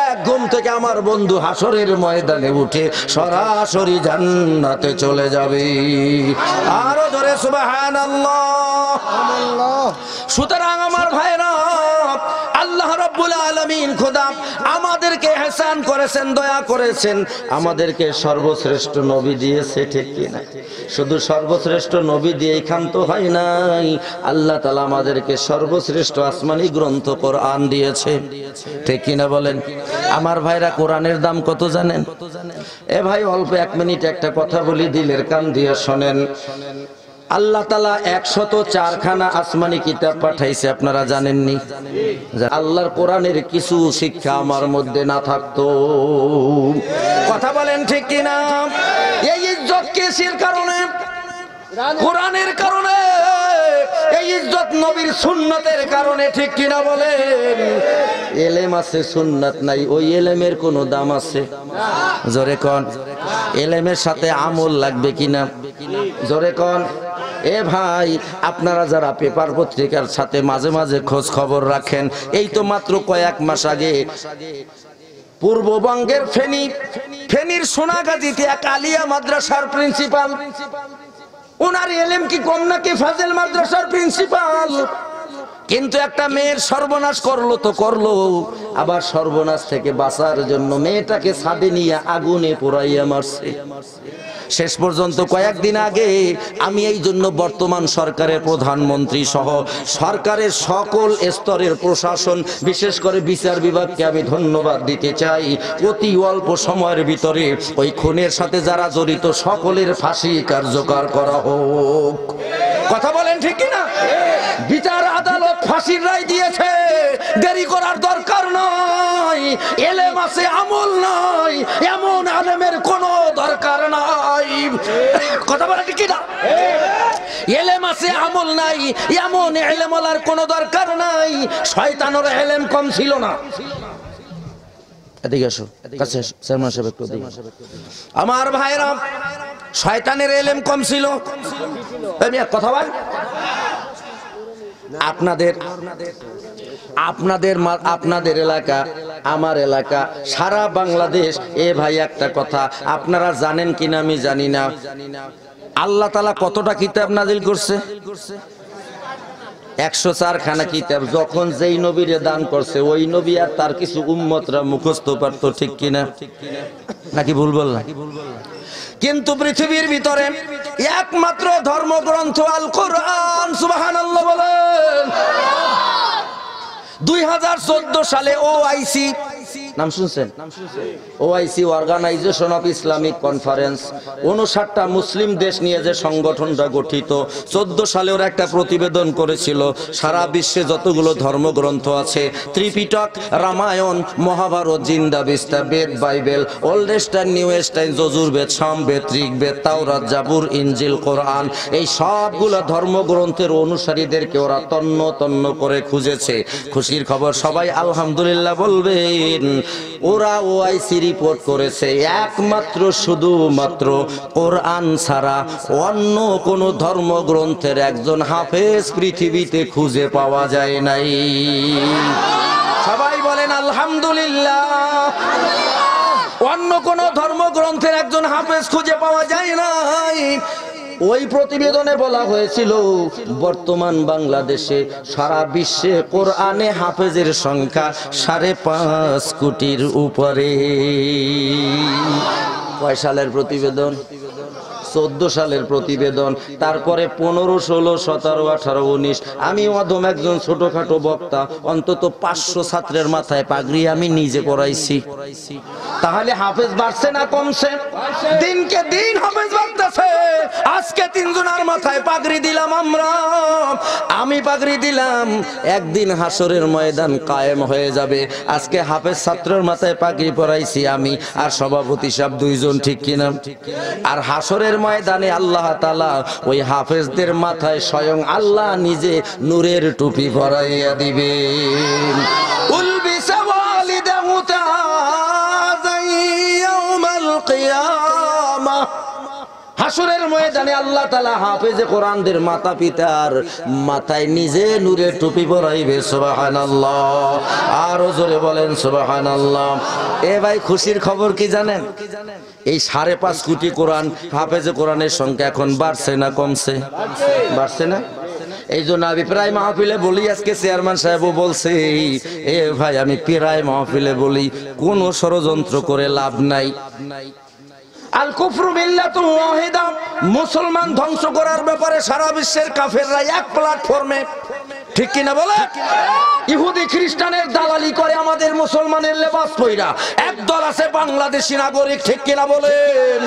S1: এক ঘুম থেকে আমার বন্ধু হাসরের ময়দানে উঠে সরাসরি জান্নাতে চলে যাবে। আরো জোরে সুবহানাল্লাহ। সুতরাং আমার ভাইরা, আল্লাহ আল্লাহ রাব্বুল আলামিন খোদা আমাদেরকে ইহসান করেছেন, দয়া করেছেন, আমাদেরকে সর্বশ্রেষ্ঠ নবী দিয়েছে, ঠিক কি না? শুধু সর্বশ্রেষ্ঠ নবী দিয়েই ক্ষান্ত হয় নাই, আল্লাহ তাআলা আমাদেরকে সর্বশ্রেষ্ঠ আসমানি গ্রন্থ কোরআন দিয়েছে, ঠিক কি না বলেন? আমার ভাইরা, কোরআনের দাম কত জানেন? এ ভাই, অল্প 1 মিনিট একটা কথা বলি, দিলের কান দিয়ে শোনেন। আল্লাহ তাআলা 104 খানা আসমানি কিতাব পাঠাইছে, আপনারা জানেননি? আল্লাহর কোরআনের কিছু শিক্ষা আমার মধ্যে না থাকতো, কথা বলেন ঠিক কিনা? এই ইজ্জত কিসের কারণে? কোরআনের কারণে। এই ইজ্জত নবীর সুন্নতের কারণে, ঠিক কিনা বলেন? এলেম আছে, সুন্নাত নাই, ওই এলেমের কোনো দাম আছে? জোরে কোন। এলেমের সাথে আমল লাগবে কিনা? জোরে কোন। এ ভাই, আপনারা যারা পেপার পত্রিকার সাথে মাঝে মাঝে খোঁজ খবর রাখেন, এই তো মাত্র কয়েক মাস আগে পূর্ববঙ্গের ফেনীর সোনাগাজীতে এক আলিয়া মাদ্রাসার প্রিন্সিপাল, ওনার এলেম কি কম নাকি ফাজিল মাদ্রাসার প্রিন্সিপাল? কিন্তু একটা মেয়ের সর্বনাশ করলো তো করলো, আবার সর্বনাশ থেকে বাঁচার জন্য মেয়েটাকে ছাদে নিয়ে আগুনে পোড়াইয়া মারছে। শেষ পর্যন্ত কয়েকদিন আগে আমি এই জন্য বর্তমান সরকারের প্রধানমন্ত্রী সহ সরকারের সকল স্তরের প্রশাসন, বিশেষ করে বিচার বিভাগকে আমি ধন্যবাদ দিতে চাই। অতি অল্প সময়ের ভিতরে ওই খুনের সাথে যারা জড়িত সকলের ফাঁসি কার্যকর করা হোক, কথা বলেন ঠিক কিনা? বিচার আদালত ফাঁসির রায় দিয়েছে, দেরি করার দরকার নয়। এলেম আছে, আমল নাই, এমন আলেমের কোনো দরকার নাই, কথা বলেন ঠিক কিনা? এলেম আছে, আমল নাই, এমন এলেমওয়ালার কোনো দরকার নাই। শয়তানের এলেম কম ছিল না। এদিকে আসো, কাছে আসো, চেয়ারম্যান সাহেব একটু এদিকে। আমার ভাইরা, শয়তানের এলেম কম ছিল। কথা বল। আপনাদের এলাকা, আমার এলাকা, সারা বাংলাদেশ। এ ভাই, একটা কথা আপনারা জানেন কিনা আমি জানি না, আল্লাহ তাআলা কতটা কিতাব নাজিল করছে? 104 খানা কিতাব। যখন যেই নবীরে দান করছে, ওই নবী আর তার কিছু উম্মতরা মুখস্থ পারত, ঠিক কিনা? নাকি ভুল বললাম? কিন্তু পৃথিবীর ভিতরে একমাত্র ধর্মগ্রন্থ আল কোরআন। সুবহানাল্লাহ বলেন। 2014 সালে ওআইসি, নাম শুনছেন? OIC, organisation of Islamic conference, 59টা মুসলিম দেশ নিয়ে যে সংগঠনটা গঠিত, 14 সালে ওরা একটা প্রতিবেদন করেছিল সারা বিশ্বে যতগুলো ধর্মগ্রন্থ আছে, Tripitaka, Ramayana, Mahabharata, Zend Avesta, Veda, Bible, oldest and newest, Yajurveda, Samaveda, Rigveda, তাওরাত, জাবুর, ইনজিল, কোরআন, এই সবগুলো ধর্মগ্রন্থের অনুসারীদেরকে ওরা তন্ন তন্ন করে খুঁজেছে। খুশির খবর, সবাই আলহামদুলিল্লাহ বলবেন। ওরা ওআইসি রিপোর্ট করেছে, একমাত্র শুধুমাত্র কোরআন ছাড়া অন্য কোন ধর্মগ্রন্থের একজন হাফেজ পৃথিবীতে খুঁজে পাওয়া যায় নাই। সবাই বলেন আলহামদুলিল্লাহ। অন্য কোন ধর্মগ্রন্থের একজন হাফেজ খুঁজে পাওয়া যায় নাই। ওই প্রতিবেদনে বলা হয়েছিল, বর্তমান বাংলাদেশে সারা বিশ্বে কোরআনে হাফেজের সংখ্যা 5.5 কোটির উপরে। কয় সালের প্রতিবেদন? 14 সালের প্রতিবেদন। তারপরে 15, 16, 17, 18, 19। আমি অধম একজন ছোটখাটো বক্তা, অন্তত 500 ছাত্রের মাথায় পাগড়ি আমি নিজে পড়াইছি। তাহলে হাফেজ বাড়ছে না কমছে? দিনকে দিন হাফেজ বাড়তেছে। আজকে 3 জনের মাথায় পাগড়ি দিলাম আমরা, আমি পাগড়ি দিলাম। একদিন হাসরের ময়দান কায়েম হয়ে যাবে। আজকে হাফেজ ছাত্রের মাথায় পাগড়ি পরাইছি আমি আর সভাপতি সাহেব 2 জন, ঠিক কিনা? আর হাসরের ময়দানে আল্লাহ তাআলা ওই হাফেজদের মাথায় স্বয়ং আল্লাহ নিজে নূরের টুপি পরাইয়া দিবেন। উলবিসা ওয়ালিদাহু ইয়াউমাল কিয়ামাহ। হাসরের ময়দানে আল্লাহ তাআলা হাফেজে কোরআনদের মাতা পিতার মাথায় নিজে নূরের টুপি পরাইবে। সুবহানাল্লাহ। আর জোরে বলেন সুবহানাল্লাহ। এ ভাই, খুশির খবর কি জানেন? এই 5.5 কোটি কোরআন হাফেজে কোরআনের সংখ্যা এখন বাড়ছে না কমছে? বাড়ছে না? এই জন্য আমি প্রায় মাহফিলে বলি, আজকে চেয়ারম্যান সাহেবও বলছে, এ ভাই আমি প্রায় মাহফিলে বলি কোন ষড়যন্ত্র করে লাভ নাই। আল কুফরু মিল্লাতুন ওয়াহিদা, মুসলমান ধ্বংস করার ব্যাপারে সারা বিশ্বের কাফেররা এক প্ল্যাটফর্মে, ঠিক কিনা বলে? ইহুদি খ্রিস্টানের দালালি করে আমাদের মুসলমানের লেবাস পইরা একদল আছে বাংলাদেশি নাগরিক, ঠিক কিনা বলেন?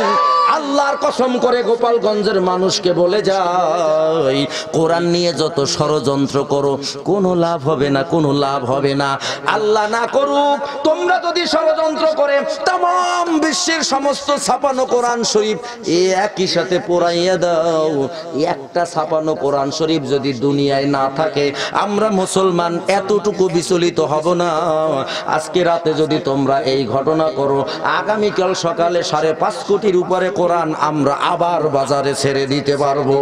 S1: আল্লাহর কসম করে গোপালগঞ্জের মানুষকে বলে যাই, কোরআন নিয়ে যত ষড়যন্ত্র করো কোনো লাভ হবে না, কোনো লাভ হবে না। আল্লাহ না করুক, তোমরা যদি ষড়যন্ত্র করে তাম বিশ্বের সমস্ত ছাপানো কোরআন শরীফ একই সাথে পোড়াইয়া দাও, একটা ছাপানো কোরআন শরীফ যদি দুনিয়ায় না থাকে, আমরা মুসলমান এতটুকু বিচলিত হব না। আজকে রাতে যদি তোমরা এই ঘটনা করো, আগামীকাল সকালে 5.5 কোটির উপরে কোরআন আমরা আবার বাজারে ছেড়ে দিতে পারবো।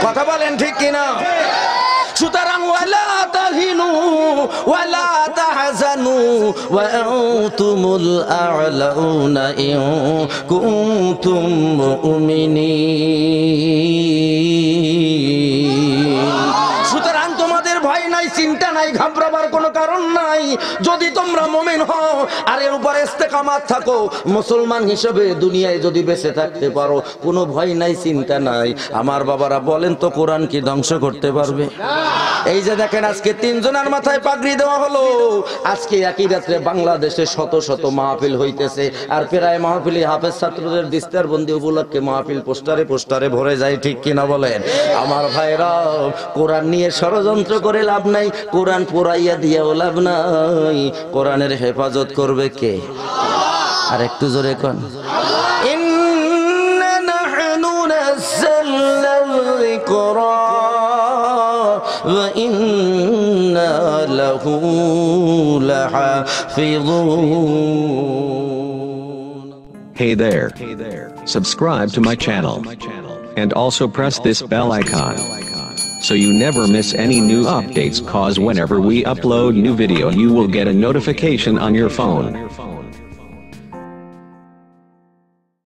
S1: কথা বলেন ঠিক কিনা? সুতরাং ওয়ালা তাহিনু ওয়ালা তাহজানু ওয়া আনতুমুল আ'লাউনা ইন কুনতুম মুমিনিন। সুতরাং তোমাদের ভয় নাই, চিন্তা নাই, ঘাবড়াবার কোনো কারণ নাই। যদি তোমরা মুমিন হও আর এর উপর ইস্তেকামাত থাকো, মুসলমান হিসেবে দুনিয়ায় যদি বেঁচে থাকতে পারো, কোনো ভয় নাই, চিন্তা নাই। আমার বাবারা বলেন তো, কোরআন কি ধ্বংস করতে পারবে? এই যে দেখেন, আজকে 3 জনের মাথায় পাগড়ি দেওয়া হলো। আজকে একই রাত্রে বাংলাদেশে শত শত মাহফিল হইতেছে, আর প্রায় মাহফিলে হাফেজ ছাত্রদের দিস্তারবন্দি উপলক্ষে মাহফিল পোস্টারে পোস্টারে ভরে যায়, ঠিক কিনা বলেন? আমার ভাইরা, কোরআন নিয়ে ষড়যন্ত্র করে লাভ নাই, কোরআন পোড়াইয়া দিয়েও লাভ নাই। কোরআনের হেফাজত করবে কে? আর একটু জোরে কোন, ইন্না নাহনু নাযালনা যিকরা ওয়া ইন্না লাহু লাহাফিযুন।
S3: Hey there. Subscribe to my channel. And also press this bell icon, so you never miss any new updates, cause whenever we upload new video you will get a notification on your phone.